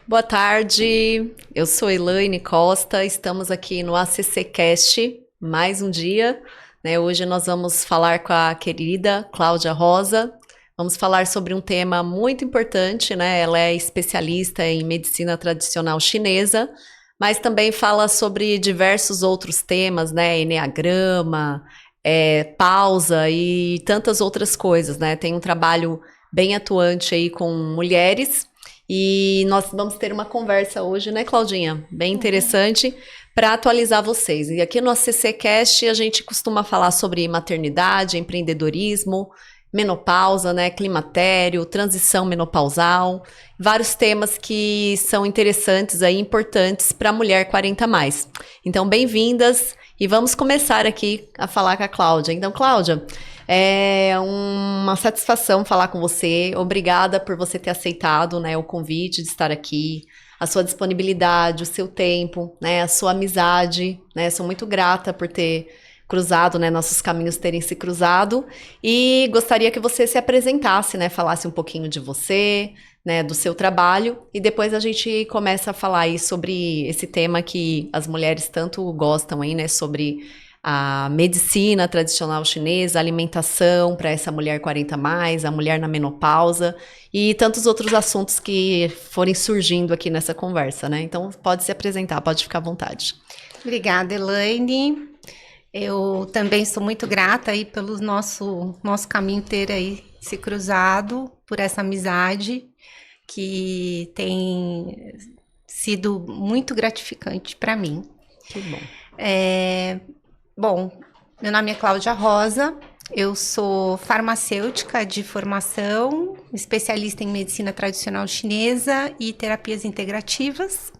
Boa tarde, eu sou Elaine Costa, estamos aqui no ACC Cast, mais um dia, né? Hoje nós vamos falar com a querida Cláudia Rosa, vamos falar sobre um tema muito importante, né? Ela é especialista em medicina tradicional chinesa, mas também fala sobre diversos outros temas, né? Eneagrama, pausa e tantas outras coisas, né? Tem um trabalho bem atuante aí com mulheres. E nós vamos ter uma conversa hoje, né, Claudinha? Bem interessante para atualizar vocês. E aqui no ACCcast a gente costuma falar sobre maternidade, empreendedorismo, menopausa, né, climatério, transição menopausal, vários temas que são interessantes aí, importantes para a mulher 40 mais. Então, bem-vindas e vamos começar aqui a falar com a Cláudia. Então, Cláudia, é uma satisfação falar com você. Obrigada por você ter aceitado, né, o convite de estar aqui, a sua disponibilidade, o seu tempo, né, a sua amizade, né? Sou muito grata por ter cruzado, né, nossos caminhos terem se cruzado e gostaria que você se apresentasse, né, falasse um pouquinho de você, né, do seu trabalho e depois a gente começa a falar aí sobre esse tema que as mulheres tanto gostam aí, né, sobre a medicina tradicional chinesa, a alimentação para essa mulher 40 mais, a mulher na menopausa e tantos outros assuntos que forem surgindo aqui nessa conversa, né? Então pode se apresentar, pode ficar à vontade. Obrigada, Elaine. Eu também sou muito grata aí pelo nosso caminho ter aí se cruzado, por essa amizade que tem sido muito gratificante para mim. Que bom. Bom, meu nome é Cláudia Rosa, eu sou farmacêutica de formação, especialista em medicina tradicional chinesa e terapias integrativas.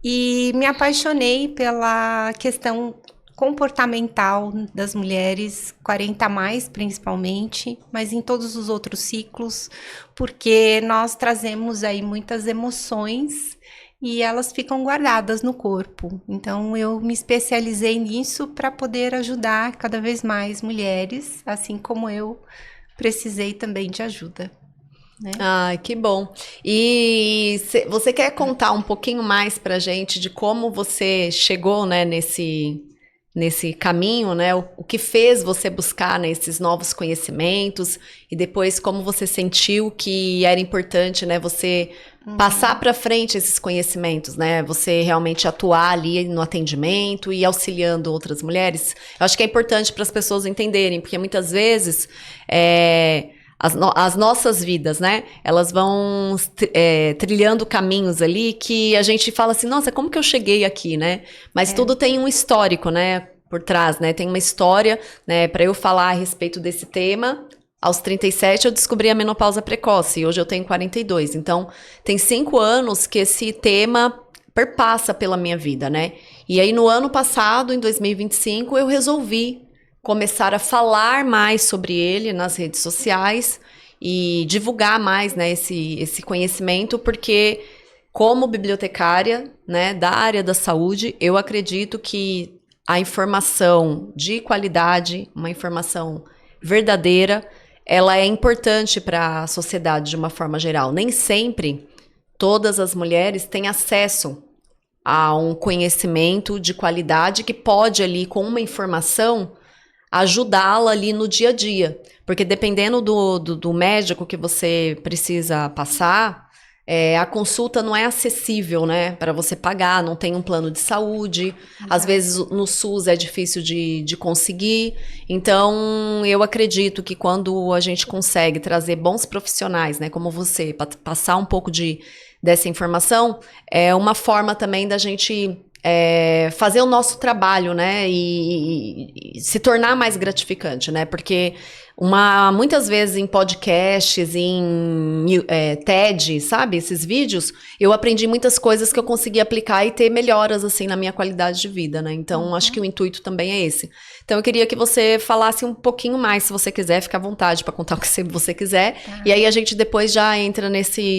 E me apaixonei pela questão comportamental das mulheres, 40 a mais principalmente, mas em todos os outros ciclos, porque nós trazemos aí muitas emoções e elas ficam guardadas no corpo. Então eu me especializei nisso para poder ajudar cada vez mais mulheres, assim como eu precisei também de ajuda. Né? Ai, que bom. E você quer contar um pouquinho mais pra gente de como você chegou, né, nesse caminho, né? O que fez você buscar, né, esses novos conhecimentos e depois como você sentiu que era importante, né, você passar para frente esses conhecimentos, né? Você realmente atuar ali no atendimento e auxiliando outras mulheres. Eu acho que é importante para as pessoas entenderem, porque muitas vezes as nossas vidas, né? Elas vão trilhando caminhos ali que a gente fala assim, nossa, como que eu cheguei aqui, né? Mas tudo tem um histórico, né? Por trás, né? Tem uma história, né? Para eu falar a respeito desse tema, aos 37 eu descobri a menopausa precoce e hoje eu tenho 42. Então, tem 5 anos que esse tema perpassa pela minha vida, né? E aí, no ano passado, em 2025, eu resolvi começar a falar mais sobre ele nas redes sociais e divulgar mais, né, esse conhecimento, porque como bibliotecária, né, da área da saúde, eu acredito que a informação de qualidade, uma informação verdadeira, ela é importante para a sociedade de uma forma geral. Nem sempre todas as mulheres têm acesso a um conhecimento de qualidade que pode ali, com uma informação, ajudá-la ali no dia a dia. Porque dependendo do médico que você precisa passar, a consulta não é acessível, né, para você pagar, não tem um plano de saúde, às vezes no SUS é difícil de conseguir. Então, eu acredito que quando a gente consegue trazer bons profissionais, né, como você, para passar um pouco dessa informação, é uma forma também da gente fazer o nosso trabalho, né, e se tornar mais gratificante, né, porque muitas vezes em podcasts, em TED, sabe, esses vídeos, eu aprendi muitas coisas que eu consegui aplicar e ter melhoras, assim, na minha qualidade de vida, né, então acho que o intuito também é esse. Então eu queria que você falasse um pouquinho mais, se você quiser, fica à vontade para contar o que você quiser, e aí a gente depois já entra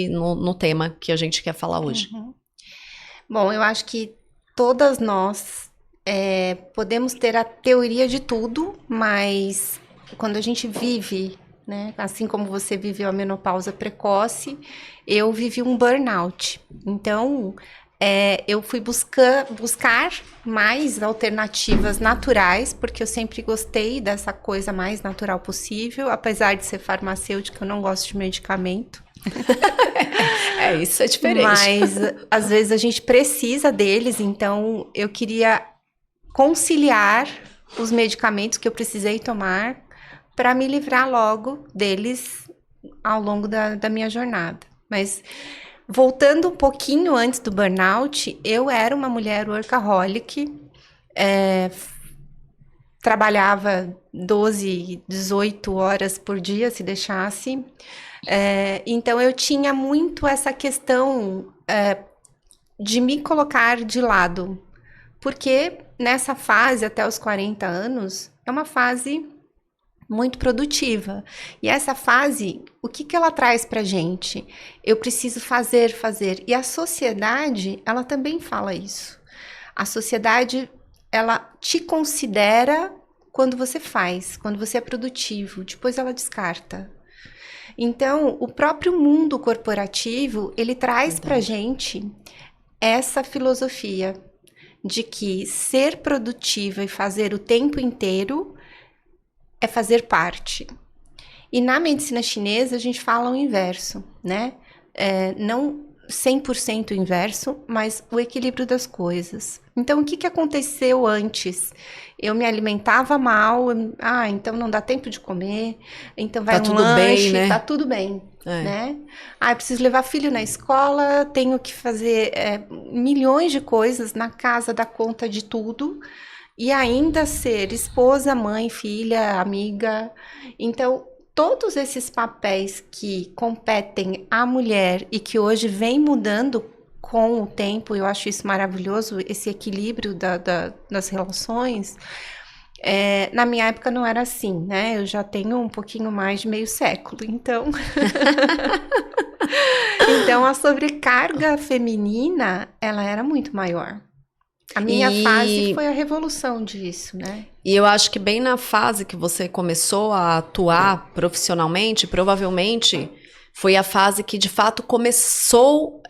no tema que a gente quer falar hoje. Bom, eu acho que todas nós podemos ter a teoria de tudo, mas quando a gente vive né? Assim como você viveu a menopausa precoce, eu vivi um burnout. Então, eu fui buscar mais alternativas naturais, porque eu sempre gostei dessa coisa mais natural possível. Apesar de ser farmacêutica, eu não gosto de medicamento. Isso é diferente. Mas, às vezes, a gente precisa deles. Então, eu queria conciliar os medicamentos que eu precisei tomar para me livrar logo deles ao longo da minha jornada. Mas, voltando um pouquinho antes do burnout, eu era uma mulher workaholic, trabalhava 12, 18 horas por dia, se deixasse. Então, eu tinha muito essa questão de me colocar de lado. Porque nessa fase, até os 40 anos, é uma fase muito produtiva. E essa fase, o que ela traz pra gente? Eu preciso fazer. E a sociedade, ela também fala isso. A sociedade, ela te considera quando você faz, quando você é produtivo. Depois ela descarta. Então, o próprio mundo corporativo, ele traz pra gente essa filosofia de que ser produtiva e fazer o tempo inteiro é fazer parte. E na medicina chinesa, a gente fala o inverso, né? Não 100% o inverso, mas o equilíbrio das coisas. Então, o que aconteceu antes? Eu me alimentava mal, então não dá tempo de comer, então vai um lanche, né? Tá tudo bem, né? Eu preciso levar filho na escola, tenho que fazer milhões de coisas na casa, dar conta de tudo, e ainda ser esposa, mãe, filha, amiga. Então, todos esses papéis que competem à mulher e que hoje vem mudando com o tempo, eu acho isso maravilhoso, esse equilíbrio das relações. Na minha época não era assim, né? Eu já tenho um pouquinho mais de meio século, então... Então, a sobrecarga feminina, ela era muito maior. A minha fase foi a revolução disso, né? E eu acho que bem na fase que você começou a atuar profissionalmente, provavelmente foi a fase que de fato começou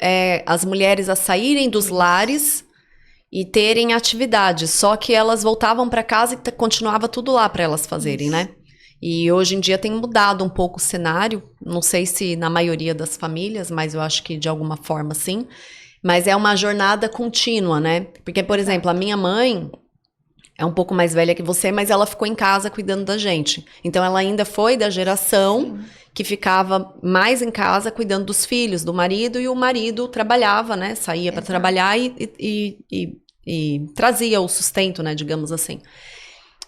as mulheres a saírem dos lares e terem atividade. Só que elas voltavam para casa e continuava tudo lá para elas fazerem, né? E hoje em dia tem mudado um pouco o cenário. Não sei se na maioria das famílias, mas eu acho que de alguma forma sim. Mas é uma jornada contínua, né? Porque, por exemplo, a minha mãe é um pouco mais velha que você, mas ela ficou em casa cuidando da gente. Então, ela ainda foi da geração que ficava mais em casa cuidando dos filhos, do marido, e o marido trabalhava, né? Saía para trabalhar e trazia o sustento, né? Digamos assim.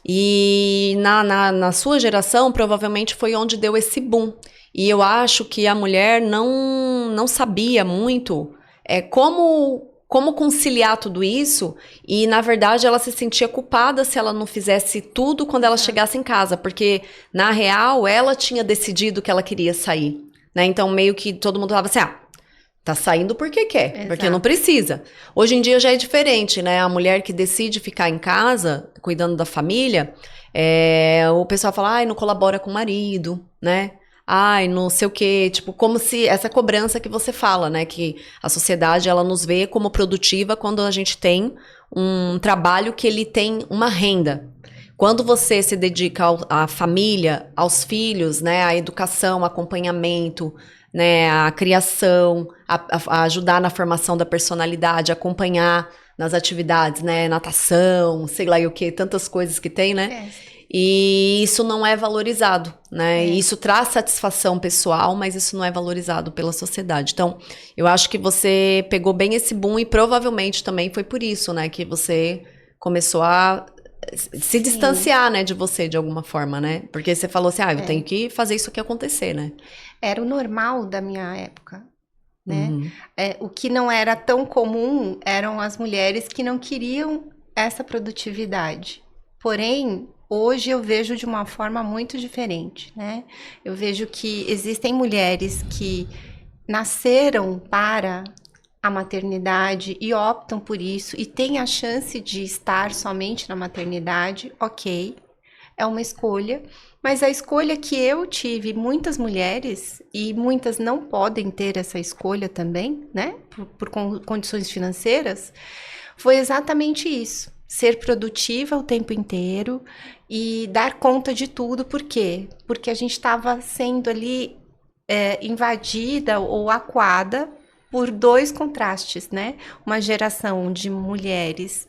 E na sua geração, provavelmente foi onde deu esse boom. E eu acho que a mulher não sabia muito como conciliar tudo isso, e na verdade ela se sentia culpada se ela não fizesse tudo quando ela chegasse em casa, porque na real ela tinha decidido que ela queria sair, né? Então meio que todo mundo falava assim, tá saindo porque quer, porque não precisa. Hoje em dia já é diferente, né? A mulher que decide ficar em casa, cuidando da família, o pessoal fala, não colabora com o marido, né? Não sei o quê, tipo, como se essa cobrança que você fala, né, que a sociedade, ela nos vê como produtiva quando a gente tem um trabalho que ele tem uma renda. Quando você se dedica à família, aos filhos, né, à educação, acompanhamento, né, à criação, a ajudar na formação da personalidade, acompanhar nas atividades, né, natação, sei lá e o que, tantas coisas que tem, né? E isso não é valorizado, né? E isso traz satisfação pessoal, mas isso não é valorizado pela sociedade. Então, eu acho que você pegou bem esse boom e provavelmente também foi por isso, né? Que você começou a se distanciar, né? De você, de alguma forma, né? Porque você falou assim, eu tenho que fazer isso aqui acontecer, né? Era o normal da minha época, né? O que não era tão comum eram as mulheres que não queriam essa produtividade. Porém, hoje eu vejo de uma forma muito diferente, né? Eu vejo que existem mulheres que nasceram para a maternidade e optam por isso e têm a chance de estar somente na maternidade, ok. é uma escolha, mas a escolha que eu tive, muitas mulheres, e muitas não podem ter essa escolha também, né, por condições financeiras, foi exatamente isso. Ser produtiva o tempo inteiro e dar conta de tudo. Por quê? Porque a gente estava sendo ali invadida ou acuada por dois contrastes, né? Uma geração de mulheres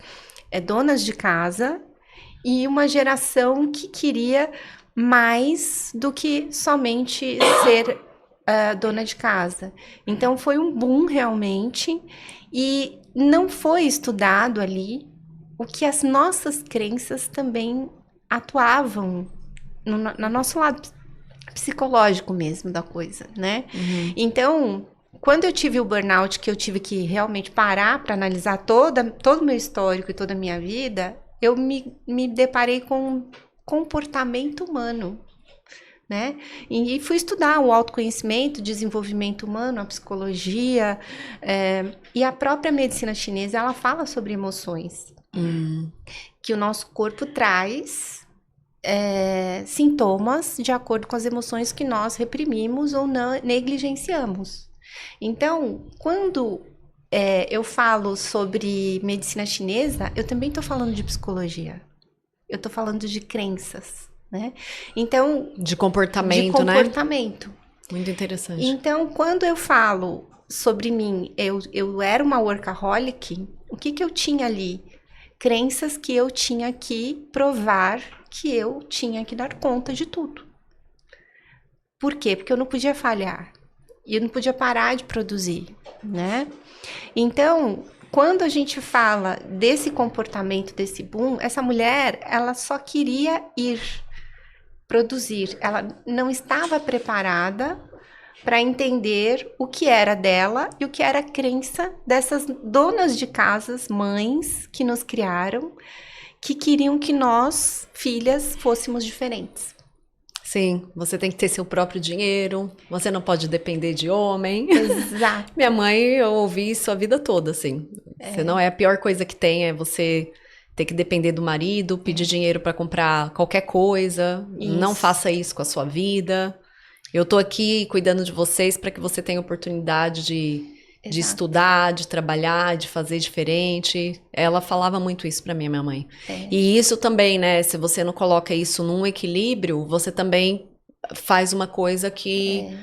donas de casa e uma geração que queria mais do que somente ser dona de casa. Então foi um boom realmente e não foi estudado ali o que as nossas crenças também atuavam no nosso lado psicológico mesmo da coisa, né? Uhum. Então, quando eu tive o burnout, que eu tive que realmente parar para analisar todo o meu histórico e toda a minha vida, eu me deparei com comportamento humano, né? E fui estudar o autoconhecimento, desenvolvimento humano, a psicologia, e a própria medicina chinesa, ela fala sobre emoções. Que o nosso corpo traz sintomas de acordo com as emoções que nós reprimimos ou negligenciamos. Então, quando eu falo sobre medicina chinesa, eu também estou falando de psicologia. Eu estou falando de crenças, né? Então, de comportamento, de comportamento. Né? Muito interessante. Então, quando eu falo sobre mim, eu era uma workaholic, o que eu tinha ali? Crenças que eu tinha que provar que eu tinha que dar conta de tudo. Por quê? Porque eu não podia falhar. E eu não podia parar de produzir, né? Então, quando a gente fala desse comportamento, desse boom, essa mulher, ela só queria ir produzir. Ela não estava preparada para entender o que era dela e o que era a crença dessas donas de casas, mães que nos criaram, que queriam que nós, filhas, fôssemos diferentes. Sim, você tem que ter seu próprio dinheiro, você não pode depender de homem. Exato. Minha mãe, eu ouvi isso a vida toda, assim. Você não é a pior coisa que tem, é você ter que depender do marido, pedir dinheiro para comprar qualquer coisa. Isso. Não faça isso com a sua vida. Eu tô aqui cuidando de vocês para que você tenha oportunidade de estudar, de trabalhar, de fazer diferente. Ela falava muito isso para mim, minha mãe. E isso também, né? Se você não coloca isso num equilíbrio, você também faz uma coisa que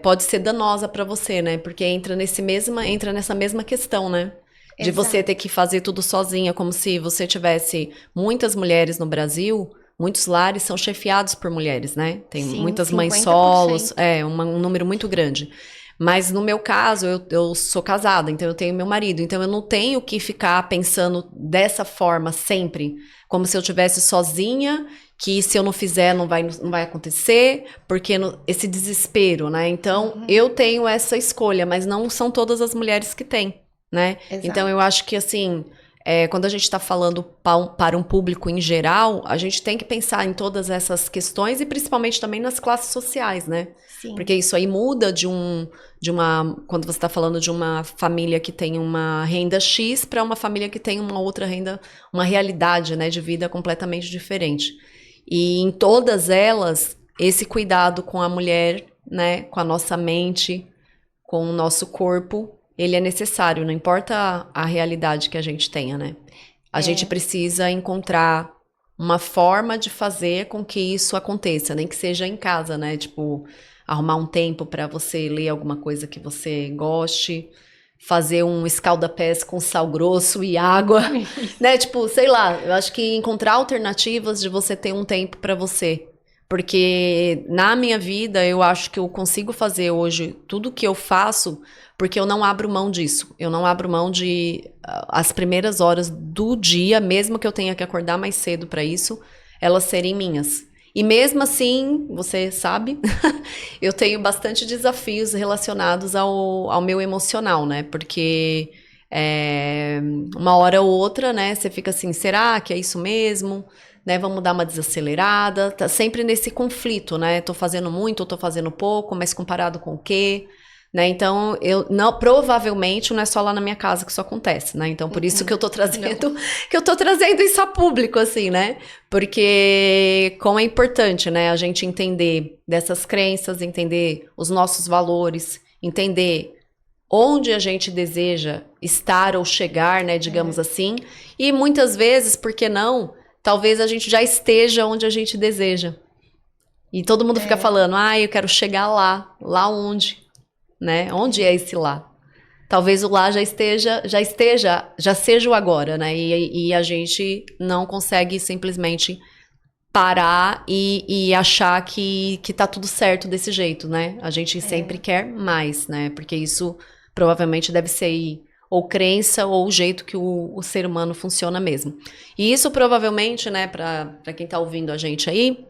pode ser danosa para você, né? Porque entra nessa mesma questão, né? De você ter que fazer tudo sozinha, como se você tivesse muitas mulheres no Brasil. Muitos lares são chefiados por mulheres, né? Tem muitas mães solos, um número muito grande. Mas no meu caso, eu sou casada, então eu tenho meu marido. Então eu não tenho que ficar pensando dessa forma sempre. Como se eu estivesse sozinha, que se eu não fizer não vai acontecer. Porque esse desespero, né? Então eu tenho essa escolha, mas não são todas as mulheres que têm, né? Exato. Então eu acho que assim... quando a gente está falando para um público em geral, a gente tem que pensar em todas essas questões e principalmente também nas classes sociais, né? Sim. Porque isso aí muda quando você está falando de uma família que tem uma renda X para uma família que tem uma outra renda, uma realidade, né, de vida completamente diferente. E em todas elas, esse cuidado com a mulher, né, com a nossa mente, com o nosso corpo, ele é necessário, não importa a realidade que a gente tenha, né? A gente precisa encontrar uma forma de fazer com que isso aconteça, nem que seja em casa, né? Tipo, arrumar um tempo para você ler alguma coisa que você goste, fazer um escalda-pés com sal grosso e água, né? Tipo, sei lá, eu acho que encontrar alternativas de você ter um tempo para você. Porque na minha vida, eu acho que eu consigo fazer hoje tudo que eu faço porque eu não abro mão disso. Eu não abro mão de as primeiras horas do dia, mesmo que eu tenha que acordar mais cedo para isso, elas serem minhas. E mesmo assim, você sabe, eu tenho bastante desafios relacionados ao meu emocional, né? Porque uma hora ou outra, né, você fica assim, será que é isso mesmo? Né, vamos dar uma desacelerada, tá sempre nesse conflito, né? Tô fazendo muito, ou tô fazendo pouco, mas comparado com o quê? né? Então, provavelmente não é só lá na minha casa que isso acontece, né? Então, por isso que eu tô trazendo, isso a público, assim, né? Porque como é importante, né, a gente entender dessas crenças, entender os nossos valores, entender onde a gente deseja estar ou chegar, né, digamos assim. E muitas vezes, por que não? Talvez a gente já esteja onde a gente deseja. E todo mundo fica falando, eu quero chegar lá. Lá onde? Né? Onde é esse lá? Talvez o lá já seja o agora, né? E a gente não consegue simplesmente parar e achar que tá tudo certo desse jeito, né? A gente sempre quer mais, né? Porque isso provavelmente deve ser ou crença ou o jeito que o ser humano funciona mesmo. E isso provavelmente, né, pra quem tá ouvindo a gente aí,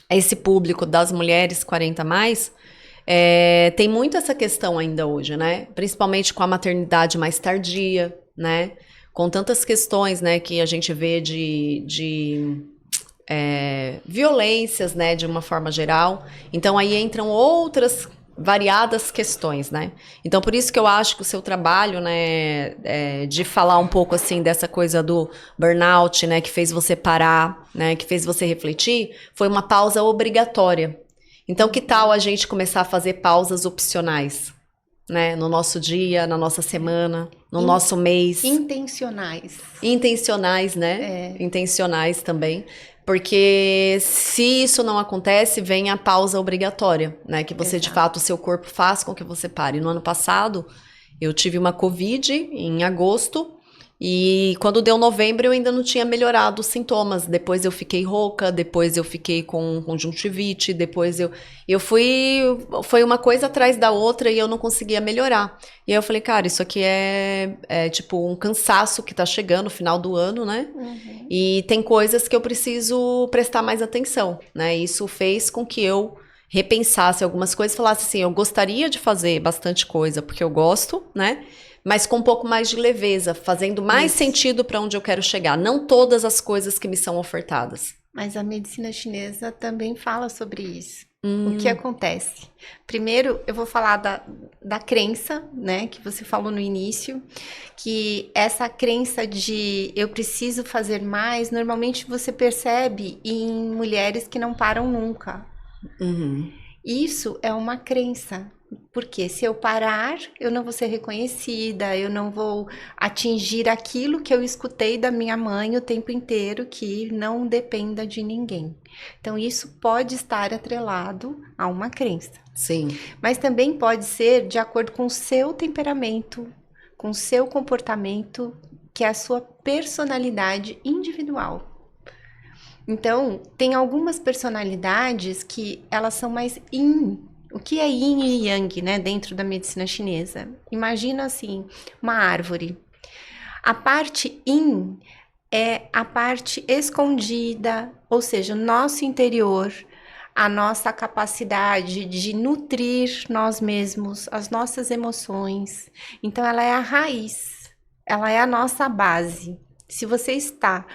esse público das mulheres 40 mais, tem muito essa questão ainda hoje, né? Principalmente com a maternidade mais tardia, né? Com tantas questões, né, que a gente vê de violências, né, de uma forma geral. Então aí entram outras variadas questões, né? Então por isso que eu acho que o seu trabalho, né, de falar um pouco assim dessa coisa do burnout, né, que fez você parar, né, que fez você refletir, foi uma pausa obrigatória. Então que tal a gente começar a fazer pausas opcionais, né, no nosso dia, na nossa semana, no nosso mês. Intencionais, né? Intencionais também. Porque se isso não acontece, vem a pausa obrigatória, né? Que você, de fato, o seu corpo faz com que você pare. No ano passado, eu tive uma Covid em agosto. E quando deu novembro, eu ainda não tinha melhorado os sintomas. Depois eu fiquei rouca, depois eu fiquei com conjuntivite, depois foi uma coisa atrás da outra e eu não conseguia melhorar. E aí eu falei, cara, isso aqui é tipo um cansaço que tá chegando no final do ano, né? E tem coisas que eu preciso prestar mais atenção, né? Isso fez com que eu repensasse algumas coisas e falasse assim, eu gostaria de fazer bastante coisa, porque eu gosto, né? Mas com um pouco mais de leveza, fazendo mais sentido para onde eu quero chegar. Não todas as coisas que me são ofertadas. Mas a medicina chinesa também fala sobre isso. O que acontece? Primeiro, eu vou falar da crença, né, que você falou no início, que essa crença de eu preciso fazer mais, normalmente você percebe em mulheres que não param nunca. Isso é uma crença. Porque se eu parar, eu não vou ser reconhecida, eu não vou atingir aquilo que eu escutei da minha mãe o tempo inteiro, que não dependa de ninguém. Então, isso pode estar atrelado a uma crença. Sim. Mas também pode ser de acordo com o seu temperamento, com o seu comportamento, que é a sua personalidade individual. Então, tem algumas personalidades que elas são mais yin. O que é yin e yang, né, dentro da medicina chinesa? Imagina assim, uma árvore. A parte yin é a parte escondida, ou seja, o nosso interior, a nossa capacidade de nutrir nós mesmos, as nossas emoções. Então, ela é a raiz, ela é a nossa base. Se você está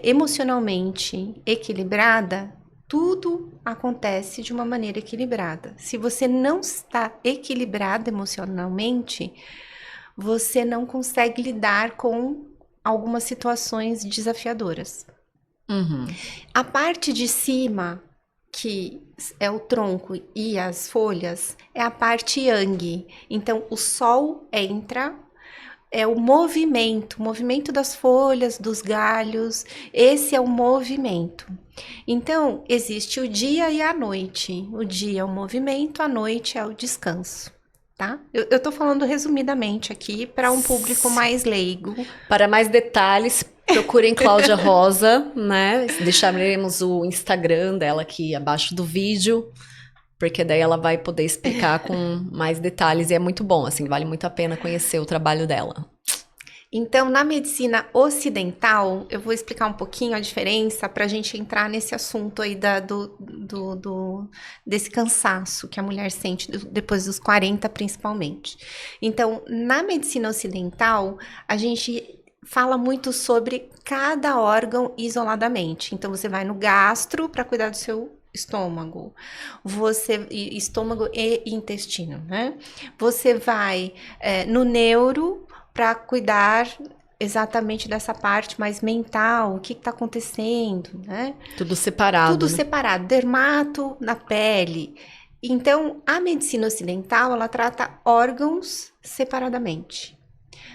emocionalmente equilibrada, tudo acontece de uma maneira equilibrada. Se você não está equilibrada emocionalmente, você não consegue lidar com algumas situações desafiadoras. A parte de cima, que é o tronco e as folhas, é a parte yang. Então, o sol entra, é o movimento das folhas, dos galhos, esse é o movimento. Então, existe o dia e a noite. O dia é o movimento, a noite é o descanso, tá? Eu tô falando resumidamente aqui para um público mais leigo. Para mais detalhes, procurem Cláudia Rosa, né? Deixaremos o Instagram dela aqui abaixo do vídeo, porque daí ela vai poder explicar com mais detalhes e é muito bom, assim, vale muito a pena conhecer o trabalho dela. Então, na medicina ocidental, eu vou explicar um pouquinho a diferença para a gente entrar nesse assunto aí desse cansaço que a mulher sente depois dos 40, principalmente. Então, na medicina ocidental, a gente fala muito sobre cada órgão isoladamente. Então, você vai no gastro para cuidar do seu estômago, estômago e intestino, né? Você vai no neuro para cuidar exatamente dessa parte mais mental, o que está acontecendo, né? Tudo separado. Tudo né? separado, dermato na pele. Então, a medicina ocidental, ela trata órgãos separadamente.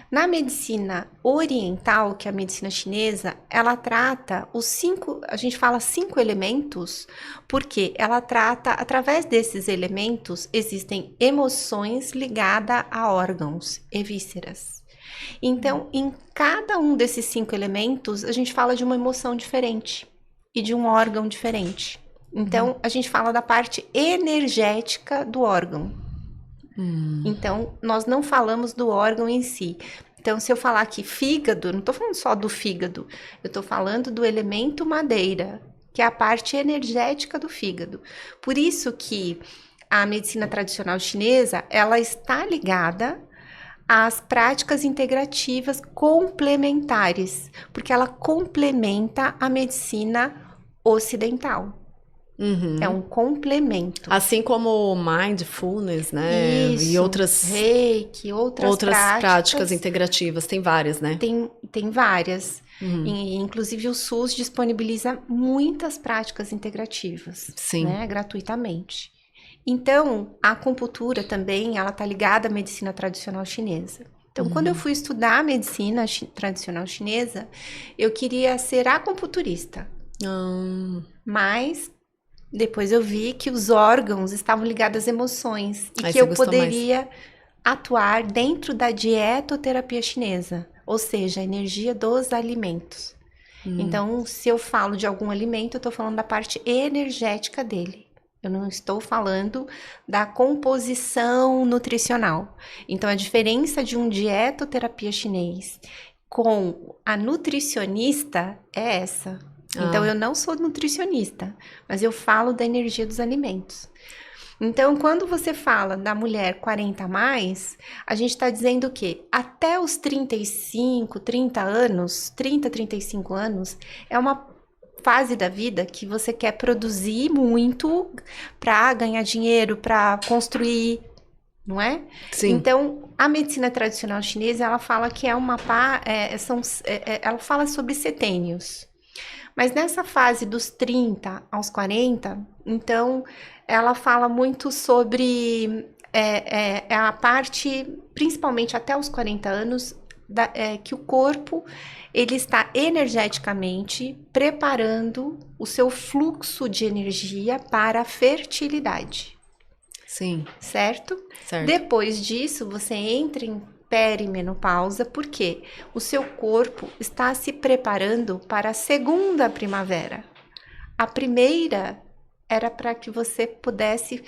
Na medicina oriental, que é a medicina chinesa, ela trata a gente fala 5 elementos, porque ela trata, através desses elementos, existem emoções ligadas a órgãos e vísceras. Então, em cada um desses 5 elementos, a gente fala de uma emoção diferente e de um órgão diferente. Então, a gente fala da parte energética do órgão. Então, nós não falamos do órgão em si. Então, se eu falar aqui fígado, não estou falando só do fígado, eu estou falando do elemento madeira, que é a parte energética do fígado. Por isso que a medicina tradicional chinesa, ela está ligada às práticas integrativas complementares, porque ela complementa a medicina ocidental. É um complemento. Assim como o mindfulness, né? Isso, e outras reiki, outras práticas integrativas, tem várias, né? Tem várias. Inclusive o SUS disponibiliza muitas práticas integrativas, Sim. né, gratuitamente. Então, a acupuntura também, ela tá ligada à medicina tradicional chinesa. Então, quando eu fui estudar a medicina tradicional chinesa, eu queria ser acupunturista. Mas depois eu vi que os órgãos estavam ligados às emoções e que eu poderia atuar dentro da dietoterapia chinesa, ou seja, a energia dos alimentos. Então, se eu falo de algum alimento, eu estou falando da parte energética dele. Eu não estou falando da composição nutricional. Então, a diferença de um dietoterapia chinês com a nutricionista é essa. Então, eu não sou nutricionista, mas eu falo da energia dos alimentos. Então, quando você fala da mulher 40 a mais, a gente está dizendo o quê? Até os 35 anos, é uma fase da vida que você quer produzir muito para ganhar dinheiro, para construir, não é? Sim. Então, a medicina tradicional chinesa, ela fala que ela fala sobre setênios. Mas nessa fase dos 30 aos 40, então, ela fala muito sobre a parte, principalmente até os 40 anos, que o corpo ele está energeticamente preparando o seu fluxo de energia para a fertilidade. Sim. Certo? Certo. Depois disso, você entra em perimenopausa, porque o seu corpo está se preparando para a segunda primavera. A primeira era para que você pudesse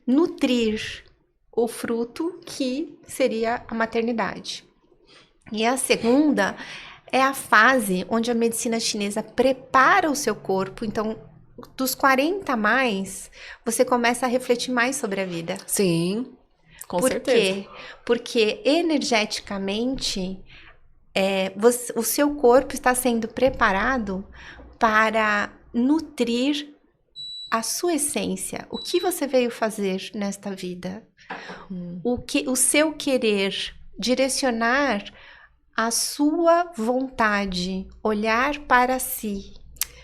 nutrir o fruto que seria a maternidade. E a segunda é a fase onde a medicina chinesa prepara o seu corpo. Então, dos 40 a mais, você começa a refletir mais sobre a vida. Sim. Com certeza. Por quê? Porque energeticamente o seu corpo está sendo preparado para nutrir a sua essência. O que você veio fazer nesta vida? O seu querer, direcionar a sua vontade, olhar para si.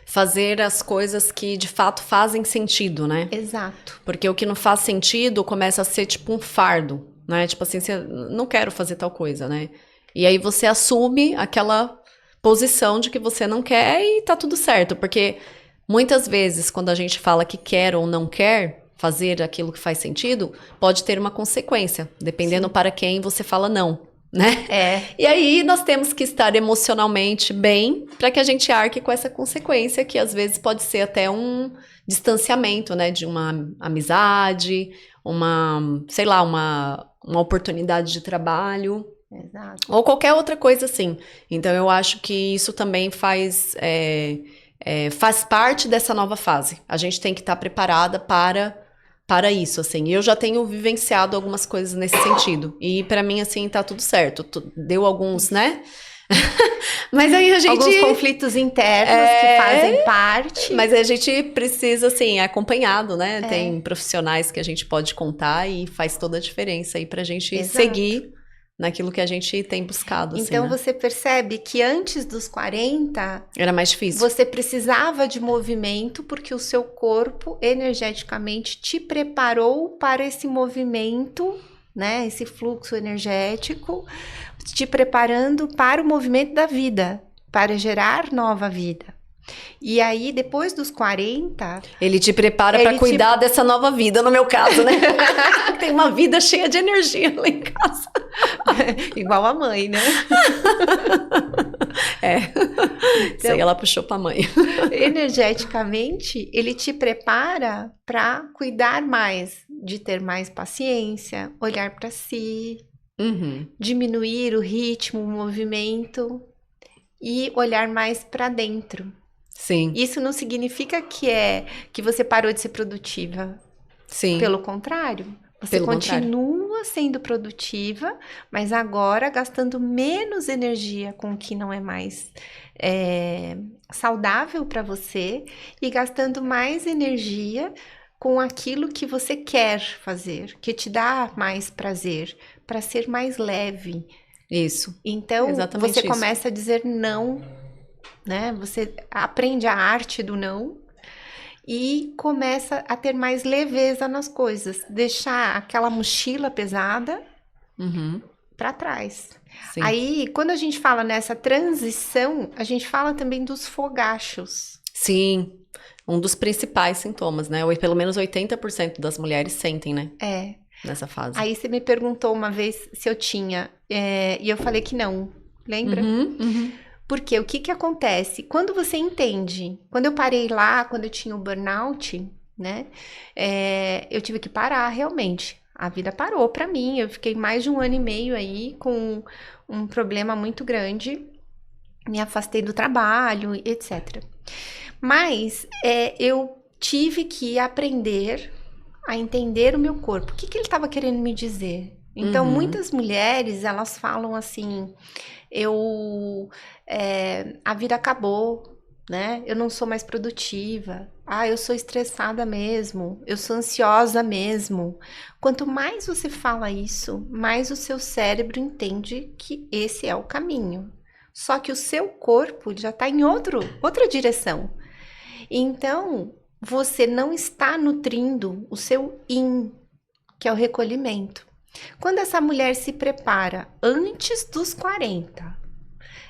Fazer as coisas que de fato fazem sentido, né? Exato. Porque o que não faz sentido começa a ser tipo um fardo, né? Tipo assim, você não quero fazer tal coisa, né? E aí você assume aquela posição de que você não quer e tá tudo certo. Porque muitas vezes, quando a gente fala que quer ou não quer fazer aquilo que faz sentido, pode ter uma consequência, dependendo para quem você fala não. Né? E aí nós temos que estar emocionalmente bem para que a gente arque com essa consequência que às vezes pode ser até um distanciamento, né, de uma amizade, sei lá, uma oportunidade de trabalho. Exato. Ou qualquer outra coisa assim. Então eu acho que isso também faz parte dessa nova fase. A gente tem que estar preparada para isso, assim. Eu já tenho vivenciado algumas coisas nesse sentido. E pra mim, assim, tá tudo certo. Deu alguns, né? Mas aí a gente... Alguns conflitos internos que fazem parte. Mas a gente precisa, assim, acompanhado, né? É. Tem profissionais que a gente pode contar e faz toda a diferença aí pra gente Exato. seguir naquilo que a gente tem buscado, Então, assim, né? você percebe que antes dos 40, Era mais difícil. você precisava de movimento porque o seu corpo, energeticamente, te preparou para esse movimento, né? Esse fluxo energético, te preparando para o movimento da vida, para gerar nova vida. E aí, depois dos 40... Ele te prepara pra cuidar dessa nova vida, no meu caso, né? Tem uma vida cheia de energia lá em casa. Igual a mãe, né? Isso aí ela puxou pra mãe. Energeticamente, ele te prepara para cuidar mais, de ter mais paciência, olhar para si, diminuir o ritmo, o movimento e olhar mais para dentro. Sim. Isso não significa que você parou de ser produtiva. Sim. Pelo contrário, você continua sendo produtiva, mas agora gastando menos energia com o que não é mais saudável para você e gastando mais energia com aquilo que você quer fazer, que te dá mais prazer, para ser mais leve. Isso. Então, exatamente você começa a dizer não, né? Você aprende a arte do não e começa a ter mais leveza nas coisas, deixar aquela mochila pesada para trás. Sim. Aí, quando a gente fala nessa transição, a gente fala também dos fogachos. Sim, um dos principais sintomas, né? Ou pelo menos 80% das mulheres sentem, né? Nessa fase. Aí você me perguntou uma vez se eu tinha, e eu falei que não, lembra? Porque o que acontece? Quando você entende, quando eu parei lá, quando eu tinha o burnout, né? Eu tive que parar realmente. A vida parou pra mim, eu fiquei mais de 1 ano e meio aí com um problema muito grande, me afastei do trabalho, etc. Mas eu tive que aprender a entender o meu corpo. O que ele estava querendo me dizer? Então, muitas mulheres, elas falam assim, a vida acabou, né? Eu não sou mais produtiva. Eu sou estressada mesmo. Eu sou ansiosa mesmo. Quanto mais você fala isso, mais o seu cérebro entende que esse é o caminho. Só que o seu corpo já está em outra direção. Então, você não está nutrindo o seu yin, que é o recolhimento. Quando essa mulher se prepara antes dos 40,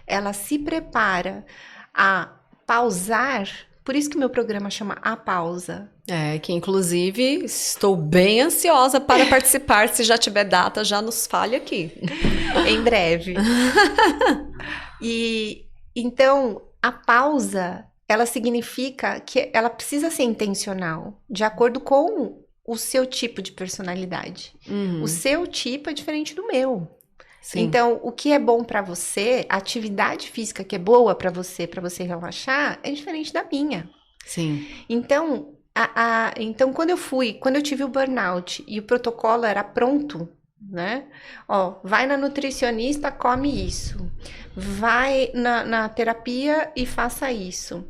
ela se prepara a pausar, por isso que o meu programa chama A Pausa. Que inclusive estou bem ansiosa para participar, se já tiver data, já nos fale aqui. Em breve. E então, a pausa, ela significa que ela precisa ser intencional, de acordo com o seu tipo de personalidade. O seu tipo é diferente do meu. Sim. Então, o que é bom para você, a atividade física que é boa para você relaxar, é diferente da minha. Sim. Então, então quando eu tive o burnout e o protocolo era pronto, né? Vai na nutricionista, come isso. Vai na terapia e faça isso.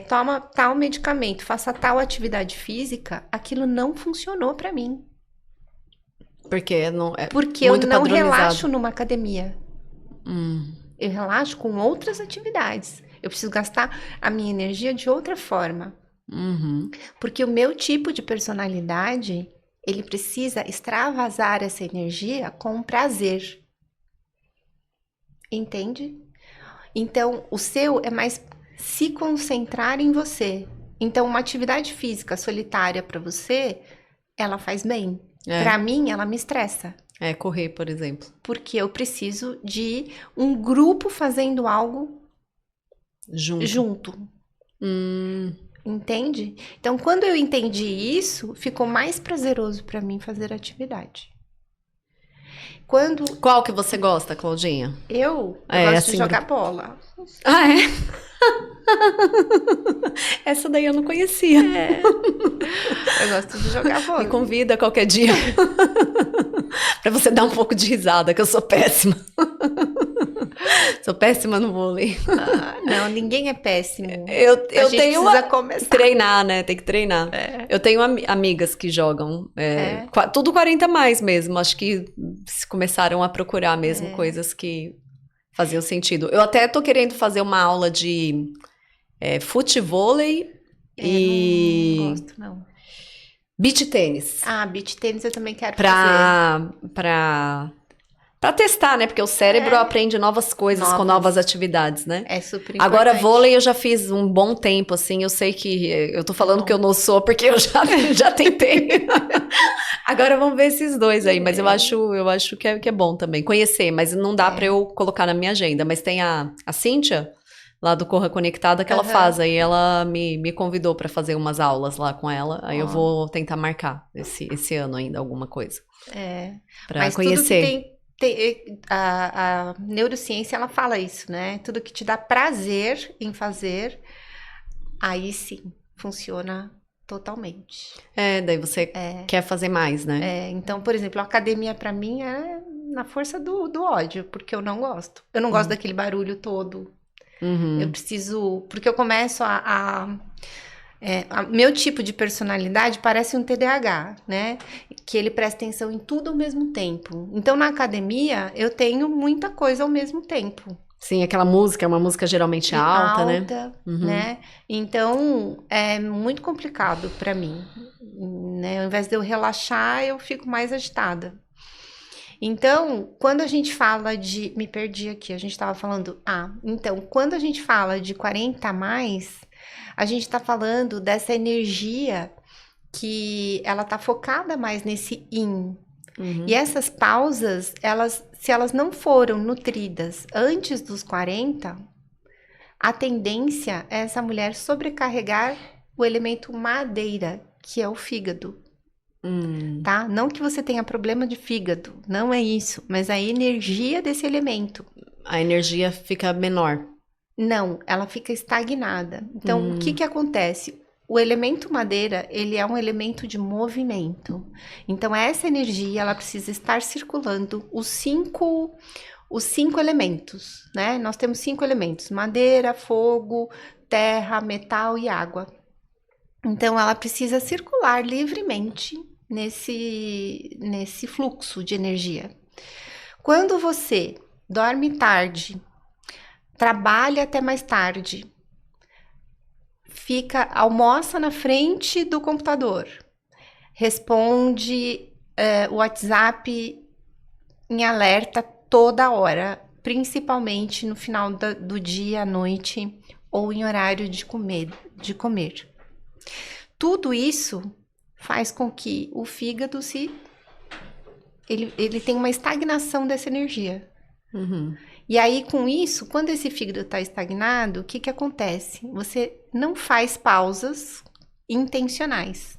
Toma tal medicamento, faça tal atividade física. Aquilo não funcionou para mim. Porque eu não relaxo numa academia. Eu relaxo com outras atividades. Eu preciso gastar a minha energia de outra forma. Porque o meu tipo de personalidade, ele precisa extravasar essa energia com prazer. Entende? Então, o seu é mais se concentrar em você. Então, uma atividade física solitária para você, ela faz bem. Para mim, ela me estressa. Correr, por exemplo. Porque eu preciso de um grupo fazendo algo junto. Entende? Então, quando eu entendi isso, ficou mais prazeroso para mim fazer atividade. Qual que você gosta, Claudinha? Eu gosto de jogar bola. Essa daí eu não conhecia. Eu gosto de jogar bola. Me convida qualquer dia. Pra você dar um pouco de risada, que eu sou péssima. Sou péssima no vôlei. Não, ninguém é péssimo. Eu A gente tenho precisa começar. treinar, né? Tem que treinar. É. Eu tenho amigas que jogam, tudo 40 mais mesmo. Acho que começaram a procurar mesmo coisas que faziam sentido. Eu até tô querendo fazer uma aula de futevôlei e Não gosto, não. beach tênis. Beach tênis eu também quero fazer. Pra testar, né? Porque o cérebro aprende novas coisas com novas atividades, né? É super importante. Agora, vôlei eu já fiz um bom tempo, assim. Eu sei que eu tô falando que eu não sou, porque eu já tentei. Agora vamos ver esses dois aí. Mas eu acho que é bom também. Conhecer, mas não dá pra eu colocar na minha agenda. Mas tem a Cíntia, lá do Corra Conectada, que ela faz. Aí ela me convidou pra fazer umas aulas lá com ela. Aí eu vou tentar marcar esse ano ainda alguma coisa. Pra mas conhecer. Tudo que a neurociência, ela fala isso, né? Tudo que te dá prazer em fazer, aí sim, funciona totalmente. Daí você quer fazer mais, né? Então, por exemplo, a academia pra mim é na força do ódio, porque eu não gosto. Eu não gosto daquele barulho todo. Eu preciso... Porque eu começo meu tipo de personalidade parece um TDAH, né? Que ele presta atenção em tudo ao mesmo tempo. Então, na academia, eu tenho muita coisa ao mesmo tempo. Sim, aquela música é uma música geralmente alta, né? Então, é muito complicado para mim, né? Ao invés de eu relaxar, eu fico mais agitada. Então, quando a gente fala de... Me perdi aqui, a gente estava falando... Então, quando a gente fala de 40 a mais... A gente está falando dessa energia que ela está focada mais nesse yin. E essas pausas, se elas não foram nutridas antes dos 40, a tendência é essa mulher sobrecarregar o elemento madeira, que é o fígado. Tá? Não que você tenha problema de fígado, não é isso, mas a energia desse elemento. A energia fica menor. Não, ela fica estagnada. Então, o que acontece? O elemento madeira, ele é um elemento de movimento. Então, essa energia, ela precisa estar circulando os cinco elementos, né? Nós temos 5 elementos: madeira, fogo, terra, metal e água. Então, ela precisa circular livremente nesse fluxo de energia. Quando você dorme tarde, trabalha até mais tarde, almoça na frente do computador, responde o WhatsApp em alerta toda hora, principalmente no final do dia, à noite, ou em horário de comer. Tudo isso faz com que o fígado ele tenha uma estagnação dessa energia. E aí, com isso, quando esse fígado está estagnado, o que acontece? Você não faz pausas intencionais.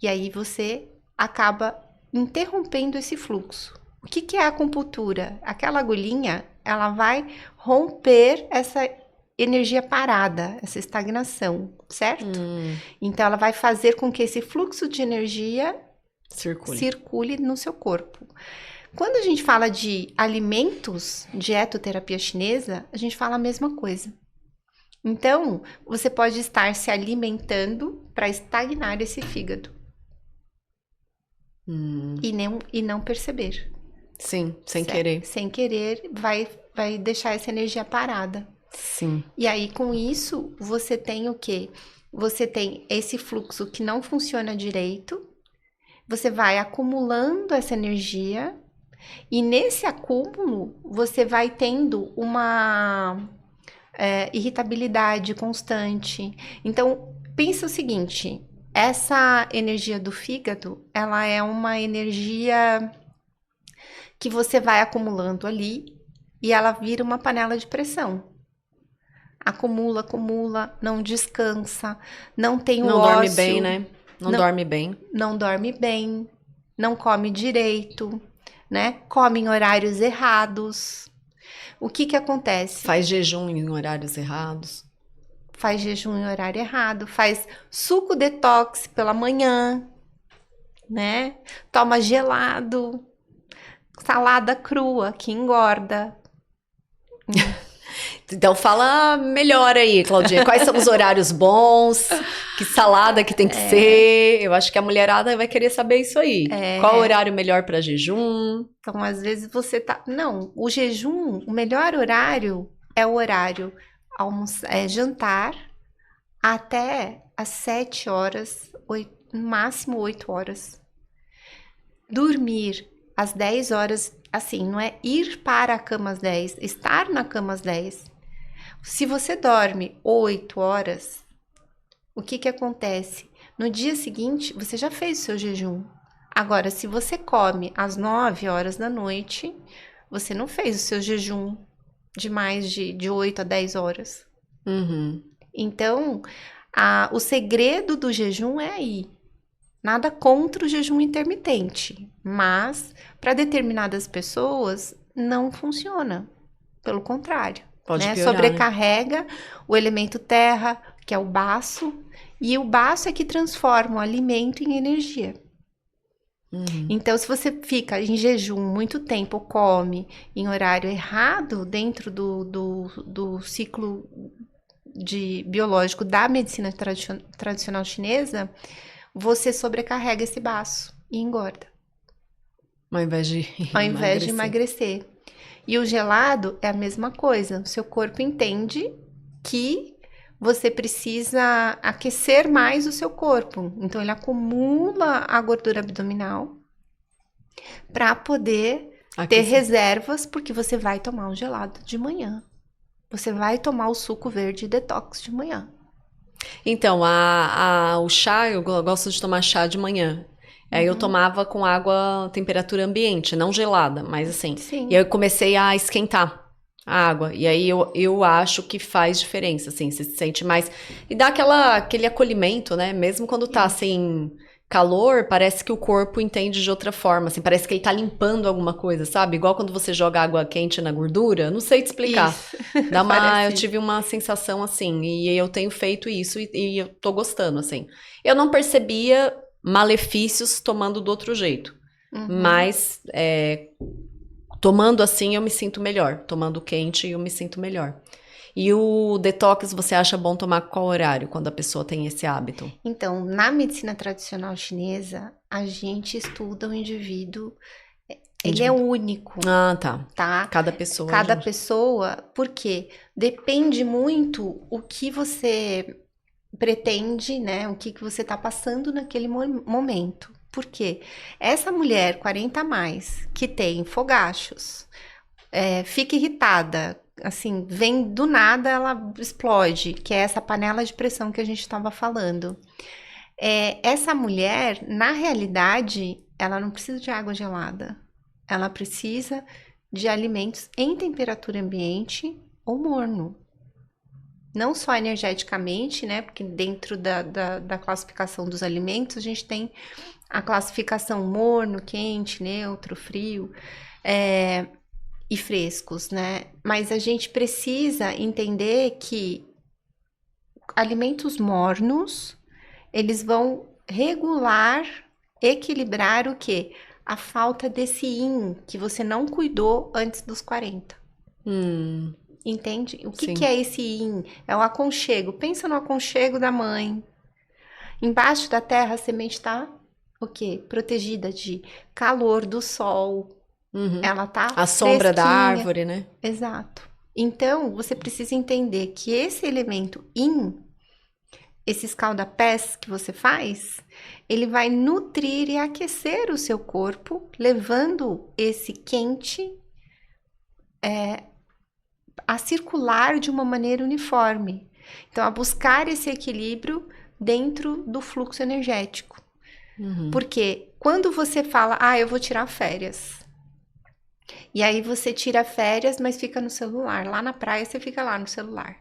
E aí, você acaba interrompendo esse fluxo. O que é a acupuntura? Aquela agulhinha, ela vai romper essa energia parada, essa estagnação, certo? Então, ela vai fazer com que esse fluxo de energia circule no seu corpo. Quando a gente fala de alimentos, dietoterapia chinesa, a gente fala a mesma coisa. Então, você pode estar se alimentando para estagnar esse fígado. E não perceber. Sim, sem querer. Sem querer, vai deixar essa energia parada. Sim. E aí, com isso, você tem o quê? Você tem esse fluxo que não funciona direito, você vai acumulando essa energia, e nesse acúmulo, você vai tendo uma irritabilidade constante. Então, pensa o seguinte, essa energia do fígado, ela é uma energia que você vai acumulando ali, e ela vira uma panela de pressão. Acumula, não descansa, não tem o ócio. Não dorme bem, né? Não dorme bem. Não dorme bem, não come direito, né? Come em horários errados. O que acontece? Faz jejum em horários errados. Faz jejum em horário errado, faz suco detox pela manhã, né? Toma gelado, salada crua que engorda. Então fala melhor aí, Claudinha. Quais são os horários bons? Que salada que tem que ser? Eu acho que a mulherada vai querer saber isso aí. Qual o horário melhor para jejum? Então, às vezes você tá... Não, o jejum, o melhor horário é o horário jantar até às 7 horas, no máximo 8 horas. Dormir às 10 horas, assim, não é ir para a cama às 10, estar na cama às 10. Se você dorme 8 horas, o que acontece? No dia seguinte, você já fez o seu jejum. Agora, se você come às 9 horas da noite, você não fez o seu jejum de mais de 8 a 10 horas. Uhum. Então, o segredo do jejum é aí. Nada contra o jejum intermitente, mas para determinadas pessoas não funciona. Pelo contrário, Pode né? piorar, Sobrecarrega o elemento terra, que é o baço, e o baço é que transforma o alimento em energia. Uhum. Então, se você fica em jejum muito tempo, come em horário errado, dentro do ciclo biológico da medicina tradicional chinesa, você sobrecarrega esse baço e engorda. Ao invés de emagrecer. E o gelado é a mesma coisa. O seu corpo entende que você precisa aquecer mais o seu corpo. Então, ele acumula a gordura abdominal para poder ter reservas, porque você vai tomar o gelado de manhã. Você vai tomar o suco verde detox de manhã. Então, o chá, eu gosto de tomar chá de manhã. Aí eu tomava com água temperatura ambiente, não gelada, mas assim. Sim. E aí eu comecei a esquentar a água. E aí eu acho que faz diferença, assim, você se sente mais. E dá aquele acolhimento, né? Mesmo quando tá assim, calor, parece que o corpo entende de outra forma, assim, parece que ele tá limpando alguma coisa, sabe? Igual quando você joga água quente na gordura, não sei te explicar. Isso. Eu tive uma sensação assim, e eu tenho feito isso e eu tô gostando, assim. Eu não percebia malefícios tomando do outro jeito, mas tomando assim eu me sinto melhor, tomando quente eu me sinto melhor. E o detox, você acha bom tomar qual horário, quando a pessoa tem esse hábito? Então, na medicina tradicional chinesa, a gente estuda o indivíduo, ele é único. Ah, tá? Cada pessoa. Cada pessoa, porque depende muito o que você pretende, né? O que você tá passando naquele momento. Por quê? Essa mulher 40 a mais, que tem fogachos, fica irritada, assim, vem do nada, ela explode, que é essa panela de pressão que a gente estava falando. Essa mulher, na realidade, ela não precisa de água gelada. Ela precisa de alimentos em temperatura ambiente ou morno. Não só energeticamente, né? Porque dentro da classificação dos alimentos, a gente tem a classificação morno, quente, neutro, frio. E frescos, né? Mas a gente precisa entender que alimentos mornos, eles vão regular, equilibrar o quê? A falta desse yin que você não cuidou antes dos 40. Entende? O que é esse yin? É o aconchego. Pensa no aconchego da mãe. Embaixo da terra a semente está o quê? Protegida de calor do sol. Ela tá a sombra da fresquinha. árvore, né? Exato. Então, você precisa entender que esse elemento yin, esse escaldapés que você faz, ele vai nutrir e aquecer o seu corpo, levando esse quente a circular de uma maneira uniforme. Então, a buscar esse equilíbrio dentro do fluxo energético. Porque quando você fala, eu vou tirar férias, e aí você tira férias, mas fica no celular. Lá na praia, você fica lá no celular.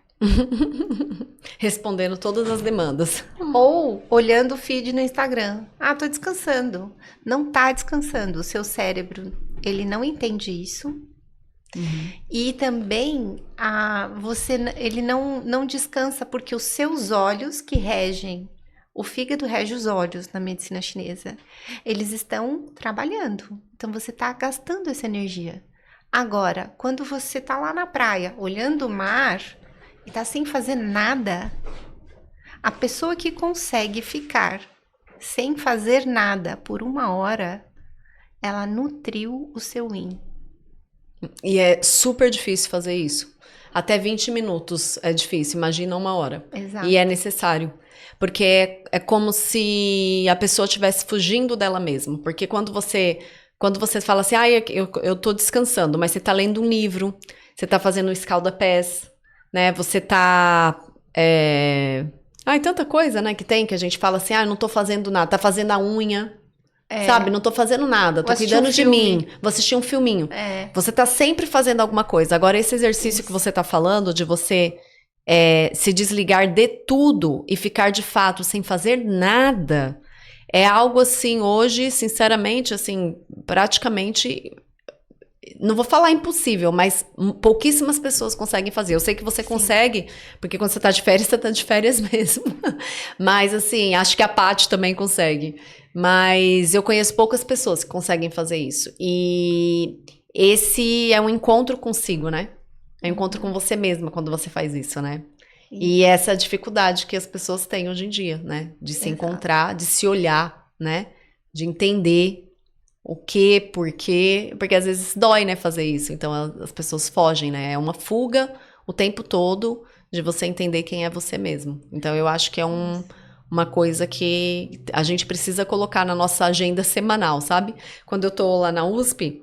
Respondendo todas as demandas. Ou olhando o feed no Instagram. Tô descansando. Não tá descansando. O seu cérebro, ele não entende isso. E também, ele não descansa porque os seus olhos que regem, o fígado rege os olhos na medicina chinesa, eles estão trabalhando. Então, você está gastando essa energia. Agora, quando você tá lá na praia, olhando o mar e tá sem fazer nada, a pessoa que consegue ficar sem fazer nada por 1 hora, ela nutriu o seu yin. E é super difícil fazer isso. Até 20 minutos é difícil, imagina 1 hora. Exato. E é necessário. Porque é como se a pessoa estivesse fugindo dela mesma. Porque quando você fala assim, eu tô descansando, mas você tá lendo um livro, você tá fazendo um escalda-pés, né? Você tá... tanta coisa, né, que a gente fala assim, eu não tô fazendo nada, tá fazendo a unha, sabe? Não tô fazendo nada, tô cuidando de mim, vou assistir um filminho. Você tá sempre fazendo alguma coisa. Agora, esse exercício que você tá falando, de você se desligar de tudo e ficar de fato sem fazer nada, é algo assim, hoje, sinceramente, assim, praticamente... Não vou falar impossível, mas pouquíssimas pessoas conseguem fazer. Eu sei que você consegue, porque quando você tá de férias mesmo. Mas, assim, acho que a Paty também consegue. Mas eu conheço poucas pessoas que conseguem fazer isso. E esse é um encontro consigo, né? É um encontro com você mesma quando você faz isso, né? E essa é a dificuldade que as pessoas têm hoje em dia, né? De se encontrar, de se olhar, né? De entender o que, por quê, porque às vezes dói, né, fazer isso, então as pessoas fogem, né, é uma fuga o tempo todo de você entender quem é você mesmo. Então eu acho que é uma coisa que a gente precisa colocar na nossa agenda semanal, sabe? Quando eu tô lá na USP,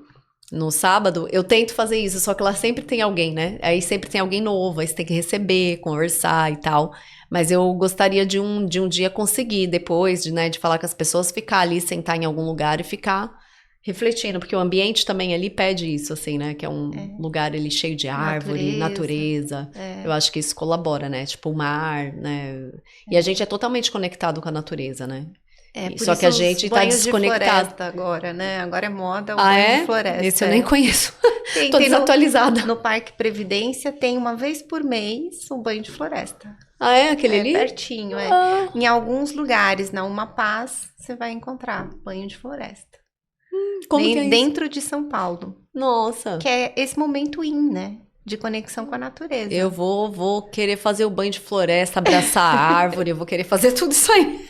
no sábado, eu tento fazer isso, só que lá sempre tem alguém, né, aí sempre tem alguém novo, aí você tem que receber, conversar e tal, mas eu gostaria de um dia conseguir, depois de falar com as pessoas, ficar ali, sentar em algum lugar e ficar refletindo, porque o ambiente também ali pede isso, assim, né? Que é um lugar ali cheio de árvore, natureza. Eu acho que isso colabora, né? Tipo o mar, né? E a gente é totalmente conectado com a natureza, né? Só que a gente tá desconectado. De floresta agora, né? Agora é moda o banho de floresta. Esse eu nem conheço. Tô desatualizada. No Parque Previdência tem uma vez por mês um banho de floresta. Ah, é? Aquele ali? Pertinho, Em alguns lugares, na Uma Paz, você vai encontrar banho de floresta. Como que é isso? Dentro de São Paulo. Nossa. Que é esse momento né? De conexão com a natureza. Eu vou querer fazer o banho de floresta, abraçar a árvore, eu vou querer fazer tudo isso aí.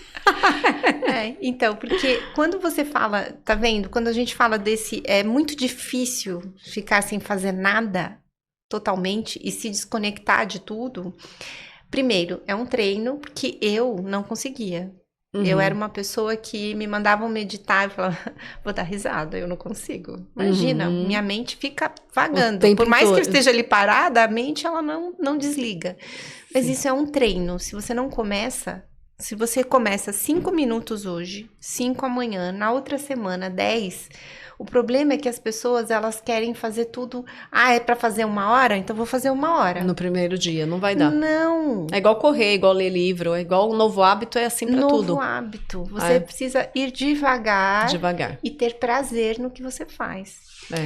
Então, porque quando você fala, tá vendo? Quando a gente fala é muito difícil ficar sem fazer nada totalmente e se desconectar de tudo. Primeiro, é um treino que eu não conseguia. Eu era uma pessoa que me mandavam meditar e falava, vou dar risada, eu não consigo. Imagina, minha mente fica vagando. Por mais que eu esteja ali parada, a mente ela não desliga. Mas isso é um treino. Se você não começa, se você começa 5 minutos hoje, 5 amanhã, na outra semana 10, o problema é que as pessoas, elas querem fazer tudo. É pra fazer 1 hora? Então vou fazer 1 hora. No primeiro dia, não vai dar. Não. É igual correr, igual ler livro, é igual um novo hábito, é assim pra tudo. Novo hábito. Você precisa ir devagar. E ter prazer no que você faz.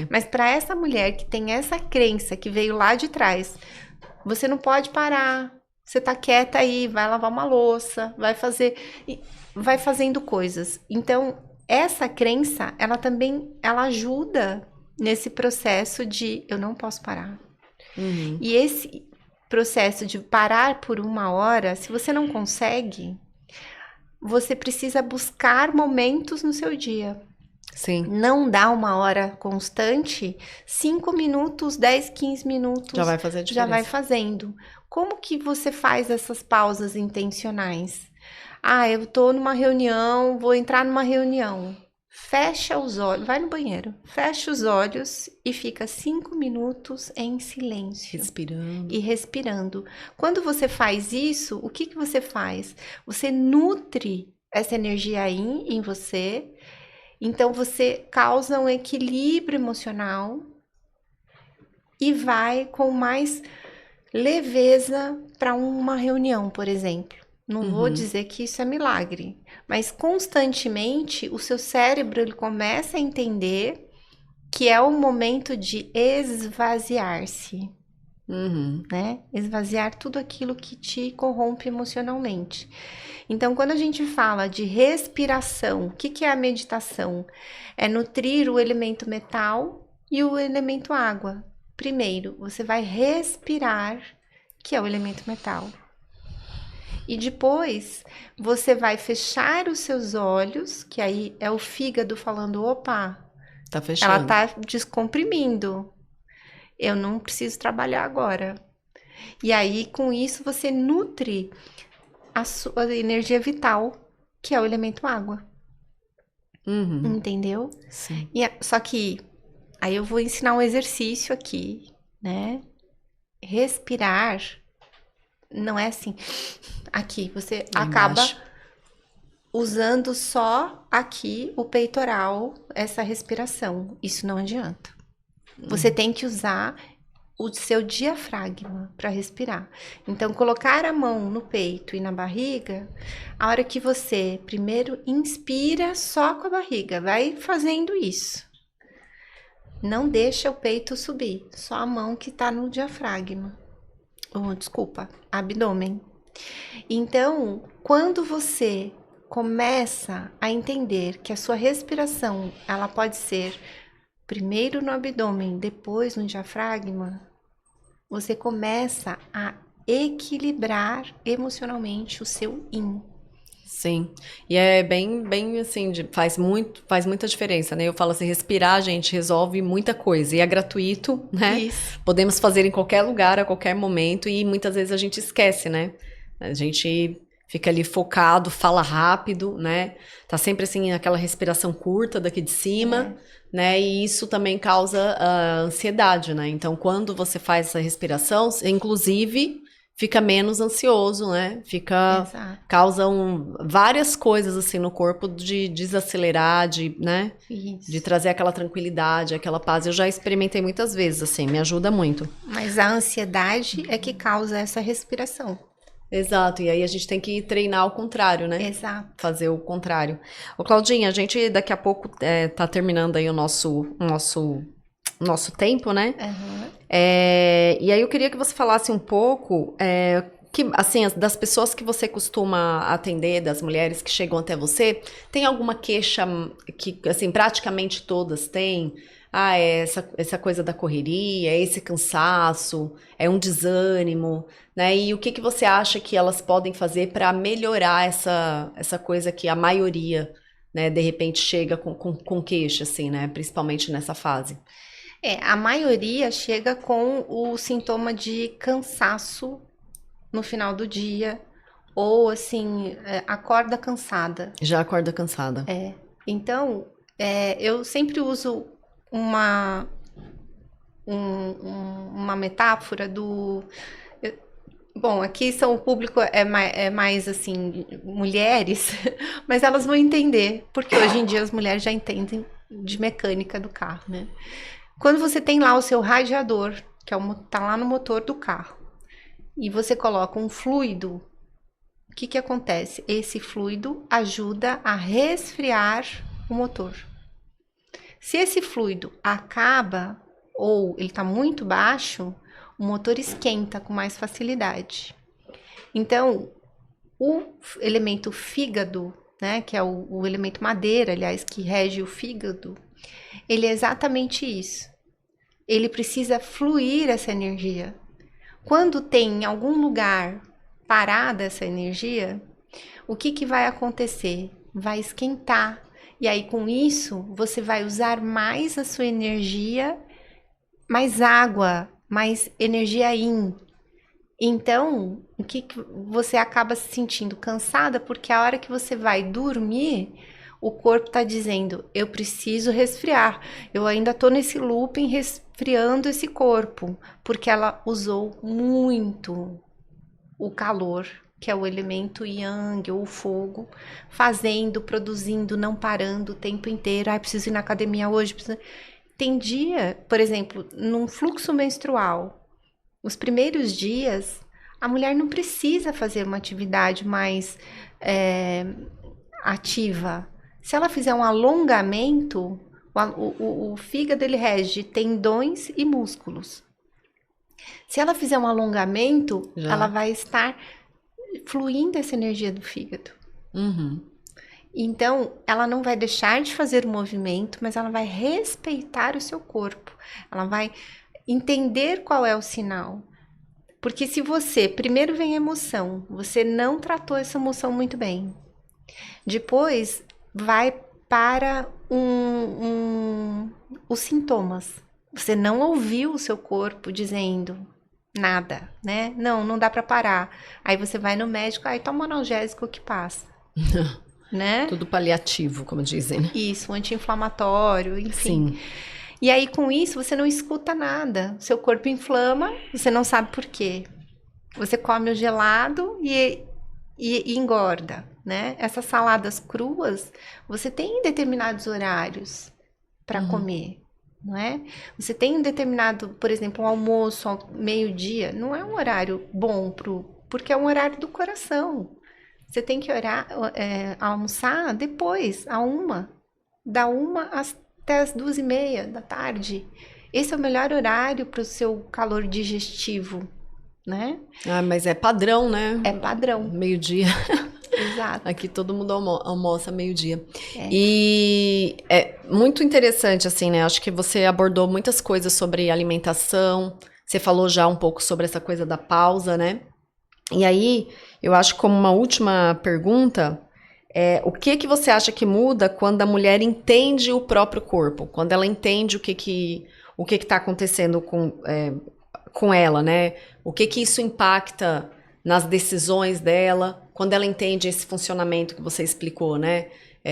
Mas pra essa mulher que tem essa crença que veio lá de trás, você não pode parar. Você tá quieta aí, vai lavar uma louça, vai fazendo coisas. Então, essa crença, ela ajuda nesse processo de eu não posso parar. E esse processo de parar por 1 hora, se você não consegue, você precisa buscar momentos no seu dia. Sim. Não dá 1 hora constante, 5 minutos, 10, 15 minutos. Já vai fazer a diferença. Já vai fazendo. Como que você faz essas pausas intencionais? Eu tô numa reunião, vou entrar numa reunião. Fecha os olhos, vai no banheiro, fecha os olhos e fica 5 minutos em silêncio. Respirando. E respirando. Quando você faz isso, o que você faz? Você nutre essa energia aí em você, então você causa um equilíbrio emocional e vai com mais leveza para uma reunião, por exemplo. Não vou dizer que isso é milagre, mas constantemente o seu cérebro ele começa a entender que é o momento de esvaziar-se, né? Esvaziar tudo aquilo que te corrompe emocionalmente. Então, quando a gente fala de respiração, o que é a meditação? É nutrir o elemento metal e o elemento água. Primeiro, você vai respirar, que é o elemento metal. E depois, você vai fechar os seus olhos, que aí é o fígado falando, opa, Tá ela fechando. tá descomprimindo. Eu não preciso trabalhar agora. E aí, com isso, você nutre a sua energia vital, que é o elemento água. Uhum. Entendeu? Sim. Só que aí eu vou ensinar um exercício aqui, né? Respirar não é assim. Aqui, você Lá acaba embaixo. usando só aqui o peitoral, essa respiração. Isso não adianta. Você tem que usar o seu diafragma para respirar. Então, colocar a mão no peito e na barriga, a hora que você primeiro inspira só com a barriga, vai fazendo isso. Não deixa o peito subir, só a mão que tá no diafragma. Desculpa, abdômen. Então, quando você começa a entender que a sua respiração, ela pode ser primeiro no abdômen, depois no diafragma, você começa a equilibrar emocionalmente o seu yin. Sim. E é bem assim, faz muita diferença, né? Eu falo assim, respirar, gente, resolve muita coisa. E é gratuito, né? Isso. Podemos fazer em qualquer lugar, a qualquer momento, e muitas vezes a gente esquece, né? A gente fica ali focado, fala rápido, né? Tá sempre assim, aquela respiração curta daqui de cima, né? E isso também causa ansiedade, né? Então, quando você faz essa respiração, inclusive, fica menos ansioso, né? Exato. Causam várias coisas assim no corpo de desacelerar, né? Isso. De trazer aquela tranquilidade, aquela paz. Eu já experimentei muitas vezes, assim, me ajuda muito. Mas a ansiedade é que causa essa respiração. Exato, e aí a gente tem que treinar ao contrário, né? Exato. Fazer o contrário. Ô, Claudinha, a gente daqui a pouco tá terminando aí o nosso tempo, né? Uhum. E aí eu queria que você falasse um pouco, assim, das pessoas que você costuma atender, das mulheres que chegam até você, tem alguma queixa que, assim, praticamente todas têm? Ah, é essa coisa da correria, é esse cansaço, é um desânimo, né? E o que você acha que elas podem fazer para melhorar essa coisa que a maioria, né, de repente chega com queixa, assim, né? Principalmente nessa fase. A maioria chega com o sintoma de cansaço no final do dia, ou assim, acorda cansada. Já acorda cansada. Então, eu sempre uso uma metáfora do... Bom, aqui o público é mais assim, mulheres, mas elas vão entender, porque hoje em dia as mulheres já entendem de mecânica do carro, né? Quando você tem lá o seu radiador, que tá lá no motor do carro, e você coloca um fluido, o que acontece? Esse fluido ajuda a resfriar o motor. Se esse fluido acaba ou ele está muito baixo, o motor esquenta com mais facilidade. Então, o elemento fígado, né, que é o elemento madeira, aliás, que rege o fígado, ele é exatamente isso. Ele precisa fluir essa energia. Quando tem em algum lugar parada essa energia, o que vai acontecer? Vai esquentar. E aí, com isso, você vai usar mais a sua energia, mais água, mais energia yin. Então, o que você acaba se sentindo cansada? Porque a hora que você vai dormir, o corpo está dizendo, eu preciso resfriar. Eu ainda estou nesse looping resfriando esse corpo, porque ela usou muito o calor, que é o elemento yang ou fogo, fazendo, produzindo, não parando o tempo inteiro. Preciso ir na academia hoje. Tem dia, por exemplo, num fluxo menstrual, os primeiros dias, a mulher não precisa fazer uma atividade mais ativa. Se ela fizer um alongamento, o fígado ele rege tendões e músculos. Se ela fizer um alongamento, ela vai estar fluindo essa energia do fígado. Uhum. Então, ela não vai deixar de fazer o movimento, mas ela vai respeitar o seu corpo. Ela vai entender qual é o sinal. Porque se você, primeiro vem a emoção, você não tratou essa emoção muito bem. Depois, vai para os sintomas. Você não ouviu o seu corpo dizendo nada, né? Não dá para parar. Aí você vai no médico, aí toma um analgésico que passa. Né? Tudo paliativo, como dizem, né? Isso, um anti-inflamatório, enfim. Sim. E aí, com isso, você não escuta nada. Seu corpo inflama, você não sabe por quê. Você come o gelado e engorda, né? Essas saladas cruas, você tem determinados horários para comer, não é? Você tem um determinado, por exemplo, um almoço ao meio-dia, não é um horário bom porque é um horário do coração. Você tem que almoçar depois, da 1 até as 2h30 da tarde. Esse é o melhor horário para o seu calor digestivo, né? Ah, mas é padrão, né? É padrão. Meio-dia. Exato. Aqui todo mundo almoça meio-dia. E é muito interessante, assim, né? Acho que você abordou muitas coisas sobre alimentação. Você falou já um pouco sobre essa coisa da pausa, né? E aí, eu acho que como uma última pergunta, o que você acha que muda quando a mulher entende o próprio corpo? Quando ela entende o que está acontecendo com ela, né? O que isso impacta nas decisões dela, quando ela entende esse funcionamento que você explicou, né?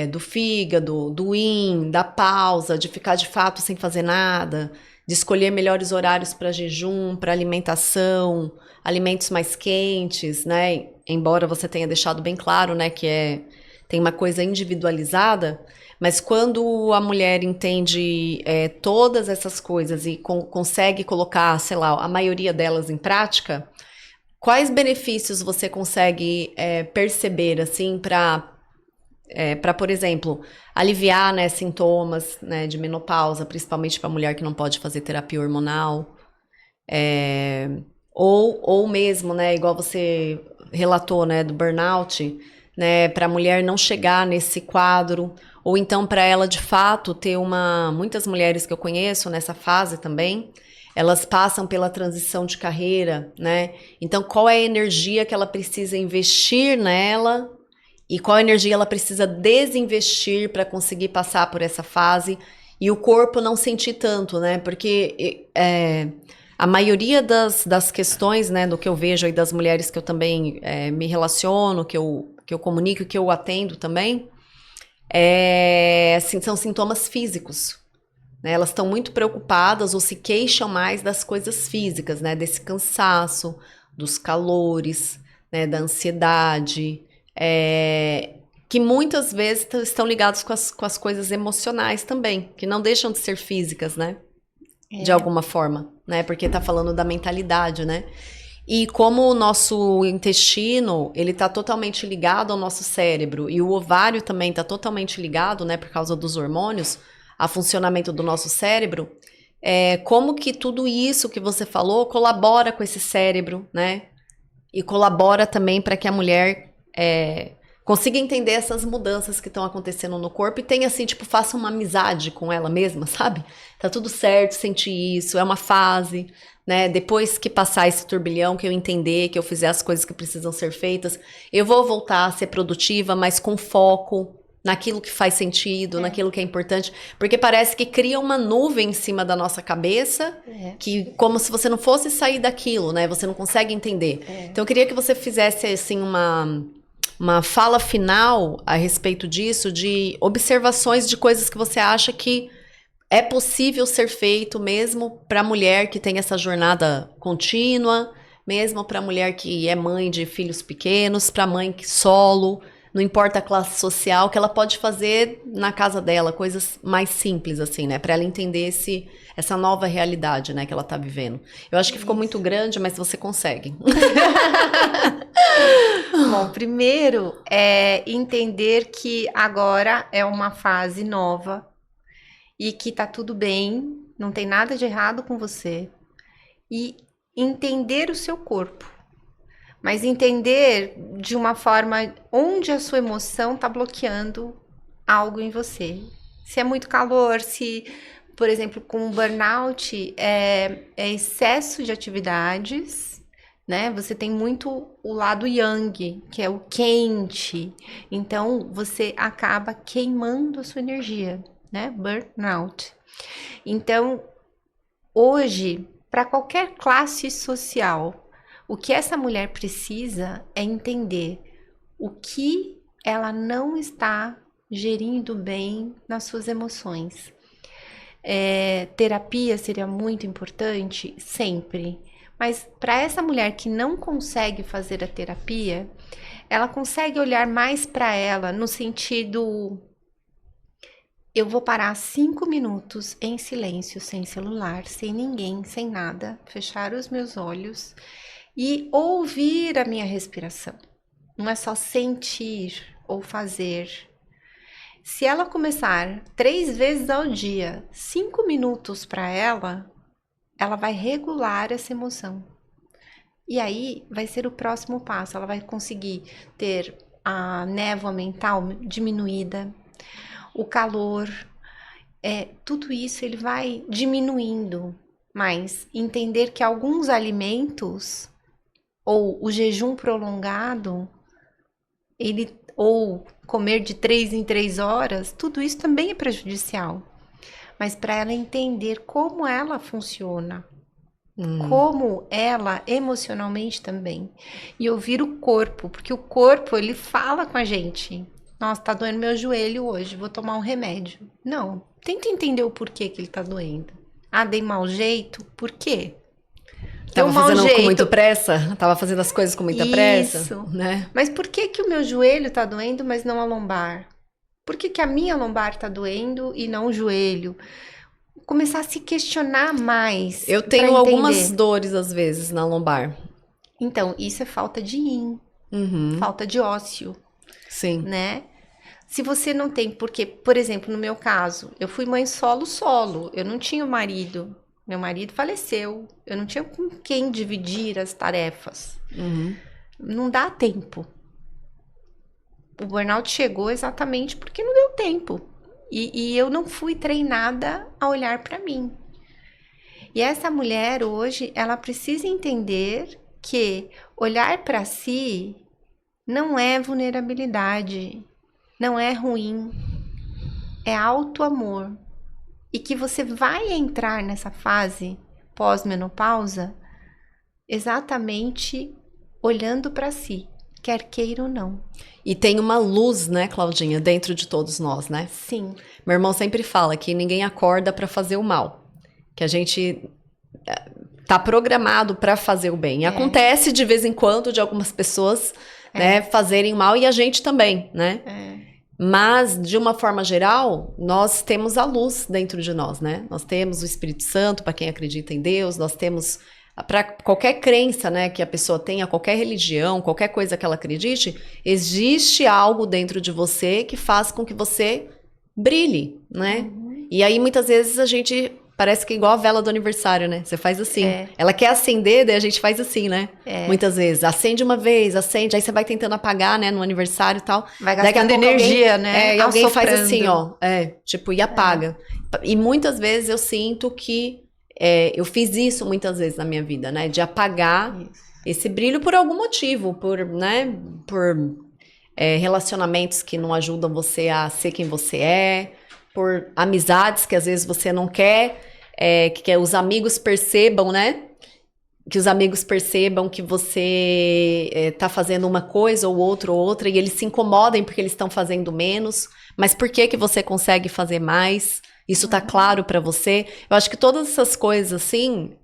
Do fígado, do rim, da pausa, de ficar de fato sem fazer nada, de escolher melhores horários para jejum, para alimentação, alimentos mais quentes, né? Embora você tenha deixado bem claro, né, que tem uma coisa individualizada, mas quando a mulher entende todas essas coisas e consegue colocar, sei lá, a maioria delas em prática, quais benefícios você consegue perceber, assim, para, por exemplo, aliviar, né, sintomas, né, de menopausa, principalmente para a mulher que não pode fazer terapia hormonal, ou mesmo, né, igual você relatou, né, do burnout, né, para a mulher não chegar nesse quadro, ou então para ela de fato ter muitas mulheres que eu conheço nessa fase também, elas passam pela transição de carreira, né? Então, qual é a energia que ela precisa investir nela e qual energia ela precisa desinvestir para conseguir passar por essa fase e o corpo não sentir tanto, né? Porque a maioria das questões, né, do que eu vejo aí das mulheres que eu também me relaciono, que eu comunico, que eu atendo também, assim, são sintomas físicos. Né? Elas estão muito preocupadas ou se queixam mais das coisas físicas, né? Desse cansaço, dos calores, né? Da ansiedade, que muitas vezes estão ligados com as coisas emocionais também, que não deixam de ser físicas, né? De alguma forma, né? Porque tá falando da mentalidade, né? E como o nosso intestino, ele tá totalmente ligado ao nosso cérebro e o ovário também tá totalmente ligado, né, por causa dos hormônios, a funcionamento do nosso cérebro, como que tudo isso que você falou colabora com esse cérebro, né? E colabora também para que a mulher consiga entender essas mudanças que estão acontecendo no corpo e tenha, assim, tipo, faça uma amizade com ela mesma, sabe? Tá tudo certo, sentir isso, é uma fase, né? Depois que passar esse turbilhão, que eu entender, que eu fizer as coisas que precisam ser feitas, eu vou voltar a ser produtiva, mas com foco naquilo que faz sentido, naquilo que é importante, porque parece que cria uma nuvem em cima da nossa cabeça, que como se você não fosse sair daquilo, né? Você não consegue entender. Então eu queria que você fizesse, assim, uma fala final a respeito disso, de observações de coisas que você acha que é possível ser feito mesmo para a mulher que tem essa jornada contínua, mesmo para a mulher que é mãe de filhos pequenos, para a mãe que solo, não importa a classe social, que ela pode fazer na casa dela, coisas mais simples, assim, né? Para ela entender essa nova realidade, né, que ela tá vivendo. Eu acho que ficou muito grande, mas você consegue. Bom, primeiro é entender que agora é uma fase nova e que tá tudo bem, não tem nada de errado com você. E entender o seu corpo. Mas entender de uma forma onde a sua emoção está bloqueando algo em você. Se é muito calor, se, por exemplo, com burnout, é excesso de atividades, né? Você tem muito o lado yang, que é o quente. Então, você acaba queimando a sua energia, né? Burnout. Então, hoje, para qualquer classe social, o que essa mulher precisa é entender o que ela não está gerindo bem nas suas emoções. Terapia seria muito importante? Sempre. Mas para essa mulher que não consegue fazer a terapia, ela consegue olhar mais para ela no sentido: eu vou parar 5 minutos em silêncio, sem celular, sem ninguém, sem nada, fechar os meus olhos e ouvir a minha respiração. Não é só sentir ou fazer. Se ela começar 3 vezes ao dia, 5 minutos para ela, ela vai regular essa emoção. E aí vai ser o próximo passo. Ela vai conseguir ter a névoa mental diminuída, o calor, tudo isso ele vai diminuindo. Mas entender que alguns alimentos ou o jejum prolongado, ou comer de 3 em 3 horas, tudo isso também é prejudicial. Mas para ela entender como ela funciona, como ela emocionalmente também. E ouvir o corpo, porque o corpo, ele fala com a gente. Nossa, tá doendo meu joelho hoje, vou tomar um remédio. Não, tenta entender o porquê que ele tá doendo. Ah, dei mau jeito? Por quê? Tava fazendo com muita pressa? Tava fazendo as coisas com muita pressa? Isso. Né? Mas por que que o meu joelho tá doendo, mas não a lombar? Por que que a minha lombar tá doendo e não o joelho? Começar a se questionar mais. Eu tenho algumas dores, às vezes, na lombar. Então, isso é falta de yin. Falta de ósseo. Sim. Né? Se você não tem, porque, por exemplo, no meu caso, eu fui mãe solo. Eu não tinha marido. Meu marido faleceu. Eu não tinha com quem dividir as tarefas. Não dá tempo. O burnout chegou exatamente porque não deu tempo. E eu não fui treinada a olhar para mim. E essa mulher hoje, ela precisa entender que olhar para si não é vulnerabilidade, não é ruim, é auto-amor. E que você vai entrar nessa fase pós-menopausa exatamente olhando para si, quer queira ou não. E tem uma luz, né, Claudinha, dentro de todos nós, né? Sim. Meu irmão sempre fala que ninguém acorda para fazer o mal, que a gente tá programado para fazer o bem. E acontece de vez em quando de algumas pessoas, né, fazerem mal e a gente também, né? Mas, de uma forma geral, nós temos a luz dentro de nós, né? Nós temos o Espírito Santo, para quem acredita em Deus, nós temos, para qualquer crença, né, que a pessoa tenha, qualquer religião, qualquer coisa que ela acredite, existe algo dentro de você que faz com que você brilhe, né? E aí, muitas vezes, a gente parece que é igual a vela do aniversário, né? Você faz assim. Ela quer acender, daí a gente faz assim, né? Muitas vezes. Acende uma vez, acende, aí você vai tentando apagar, né? No aniversário e tal. Vai gastando energia, né? E alguém faz assim, ó. Tipo, e apaga. E muitas vezes eu sinto que eu fiz isso muitas vezes na minha vida, né? De apagar esse brilho por algum motivo. Por relacionamentos que não ajudam você a ser quem você é. Por amizades que às vezes você não quer, que os amigos percebam, né? Que os amigos percebam que você tá fazendo uma coisa ou outra, e eles se incomodem porque eles estão fazendo menos. Mas por que que você consegue fazer mais? Isso tá claro pra você? Eu acho que todas essas coisas, assim,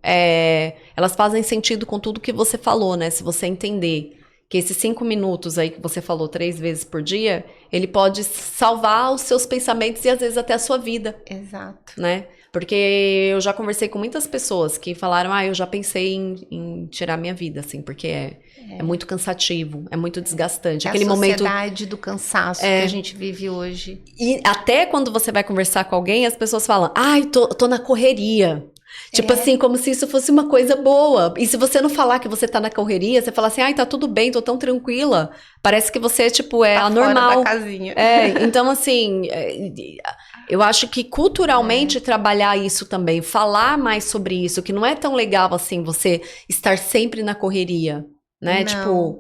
elas fazem sentido com tudo que você falou, né? Se você entender que esses 5 minutos aí que você falou 3 vezes por dia, ele pode salvar os seus pensamentos e às vezes até a sua vida. Exato. Né? Porque eu já conversei com muitas pessoas que falaram, eu já pensei em tirar minha vida, assim, porque é muito cansativo, é muito desgastante. Aquele a momento sociedade do cansaço que a gente vive hoje. E até quando você vai conversar com alguém, as pessoas falam, tô na correria. Tipo assim, como se isso fosse uma coisa boa. E se você não falar que você tá na correria, você fala assim, ai, tá tudo bem, tô tão tranquila. Parece que você, tipo, é Tá anormal. fora da casinha. Então assim, eu acho que culturalmente trabalhar isso também, falar mais sobre isso, que não é tão legal assim você estar sempre na correria, né? Não. Tipo,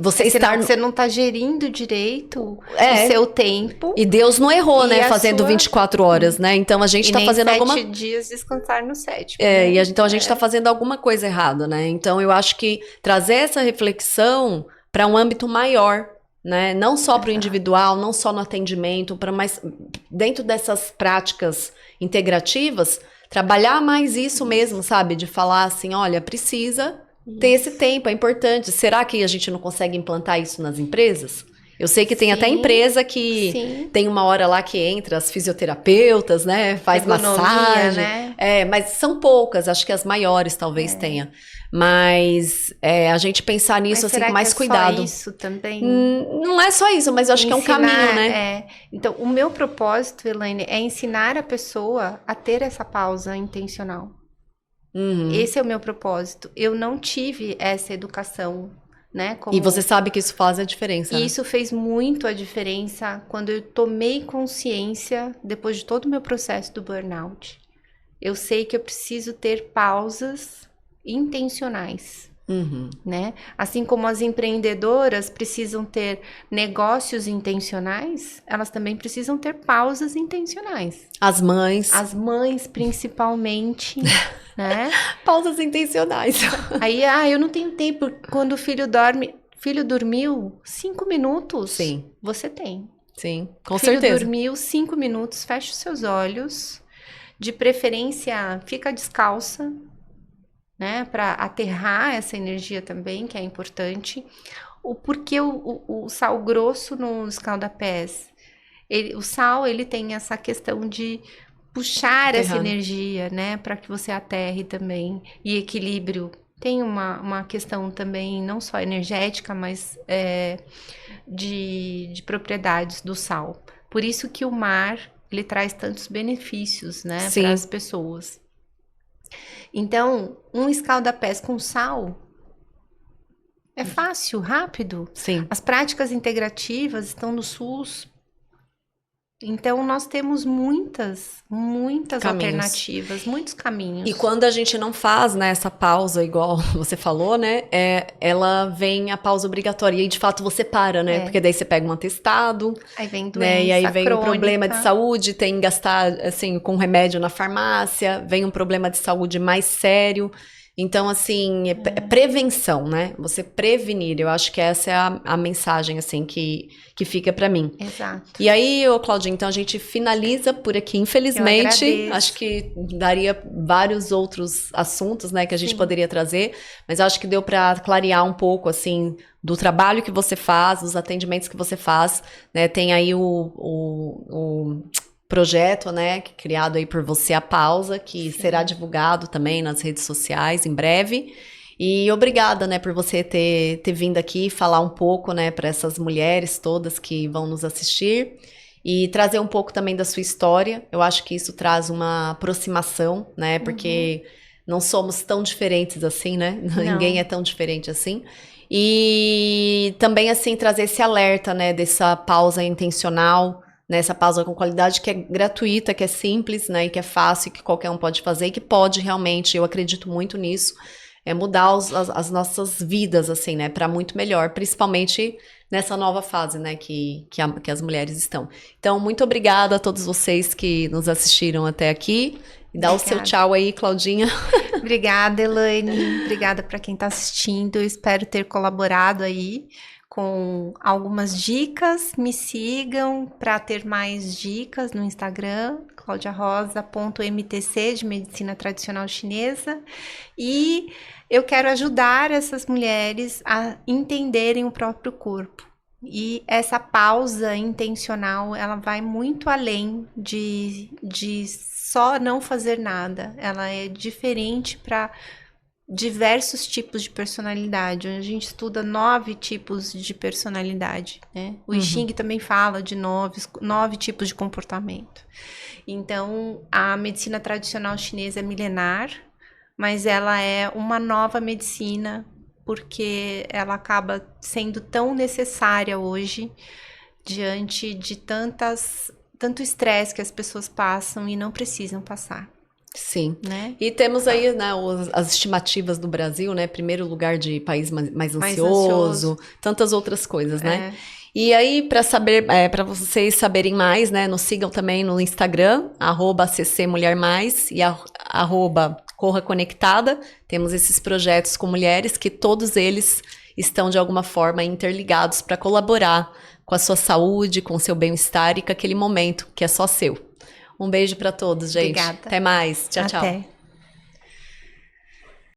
você estar... Você não tá gerindo direito o É, seu tempo. e Deus não errou, E né? a Fazendo sua- 24 horas, né? Então a gente E tá nem fazendo 7 alguma... dias descansar no 7º, né? Então a gente tá fazendo alguma coisa errada, né? Então eu acho que trazer essa reflexão para um âmbito maior, né? Não só para o individual, não só no atendimento, mas dentro dessas práticas integrativas, trabalhar mais isso mesmo, sabe? De falar assim, olha, precisa ter esse tempo, é importante. Será que a gente não consegue implantar isso nas empresas? Eu sei que tem até empresa que tem uma hora lá que entra as fisioterapeutas, né? Faz massagem. Né? Mas são poucas, acho que as maiores talvez tenha. Mas a gente pensar nisso assim com mais cuidado. Só isso também? Não é só isso, mas eu acho que é um caminho, né? Então, o meu propósito, Elaine, é ensinar a pessoa a ter essa pausa intencional. Esse é o meu propósito. Eu não tive essa educação, né? E você sabe que isso faz a diferença, né? Isso fez muito a diferença quando eu tomei consciência, depois de todo o meu processo do burnout. Eu sei que eu preciso ter pausas intencionais, né? Assim como as empreendedoras precisam ter negócios intencionais, elas também precisam ter pausas intencionais. As mães Principalmente, né? Pausas intencionais. Aí, eu não tenho tempo. Quando o filho dorme, filho dormiu 5 minutos, Sim. você tem. Sim, com filho certeza. Dormiu 5 minutos, fecha os seus olhos, de preferência fica descalça, né, para aterrar essa energia também, que é importante. Porque o sal grosso nos escaldapés, o sal, ele tem essa questão de puxar essa energia, né, para que você aterre também, e equilíbrio. Tem uma questão também, não só energética, mas de propriedades do sal. Por isso que o mar, ele traz tantos benefícios, né, para as pessoas. Então, um escaldapés com sal é fácil, rápido. Sim. As práticas integrativas estão no SUS. Então, nós temos muitas alternativas, muitos caminhos. E quando a gente não faz, né, essa pausa, igual você falou, né, ela vem a pausa obrigatória. E aí, de fato, você para, né? Porque daí você pega um atestado. Aí vem doença, né? E aí vem crônica. um problema de saúde, tem que gastar, assim, com remédio na farmácia. Vem um problema de saúde mais sério. Então, assim, é prevenção, né? Você prevenir. Eu acho que essa é a mensagem, assim, que fica pra mim. Exato. E aí, Cláudia, então a gente finaliza por aqui, infelizmente. Acho que daria vários outros assuntos, né, que a gente poderia trazer. Mas acho que deu pra clarear um pouco, assim, do trabalho que você faz, dos atendimentos que você faz, né? Tem aí o projeto, né, criado aí por você, a Pausa, que será divulgado também nas redes sociais em breve. E obrigada, né, por você ter vindo aqui falar um pouco, né, para essas mulheres todas que vão nos assistir e trazer um pouco também da sua história. Eu acho que isso traz uma aproximação, né, porque não somos tão diferentes assim, né? Não. Ninguém é tão diferente assim. E também, assim, trazer esse alerta, né, dessa pausa intencional, nessa pausa com qualidade que é gratuita, que é simples, né, e que é fácil, que qualquer um pode fazer e que pode realmente, eu acredito muito nisso, mudar as nossas vidas, assim, né, para muito melhor, principalmente nessa nova fase, né, que as mulheres estão. Então, muito obrigada a todos vocês que nos assistiram até aqui. E dá o seu tchau aí, Claudinha. Obrigada, Elaine. Obrigada para quem está assistindo. Eu espero ter colaborado aí com algumas dicas. Me sigam para ter mais dicas no Instagram, claudiarosa.mtc, de Medicina Tradicional Chinesa. E eu quero ajudar essas mulheres a entenderem o próprio corpo. E essa pausa intencional, ela vai muito além de só não fazer nada. Ela é diferente para diversos tipos de personalidade. A gente estuda 9 tipos de personalidade, né? O I Ching também fala de 9 tipos de comportamento. Então, a medicina tradicional chinesa é milenar, mas ela é uma nova medicina porque ela acaba sendo tão necessária hoje diante de tanto estresse que as pessoas passam e não precisam passar. Sim. Né? E temos aí, né, as estimativas do Brasil, né? Primeiro lugar de país mais ansioso, tantas outras coisas, né? E aí, para saber, para vocês saberem mais, né, nos sigam também no Instagram, @ccmulhermais e @corraconectada. Temos esses projetos com mulheres que todos eles estão de alguma forma interligados para colaborar com a sua saúde, com o seu bem-estar e com aquele momento que é só seu. Um beijo para todos, gente. Obrigada. Até mais. Tchau, tchau. Até.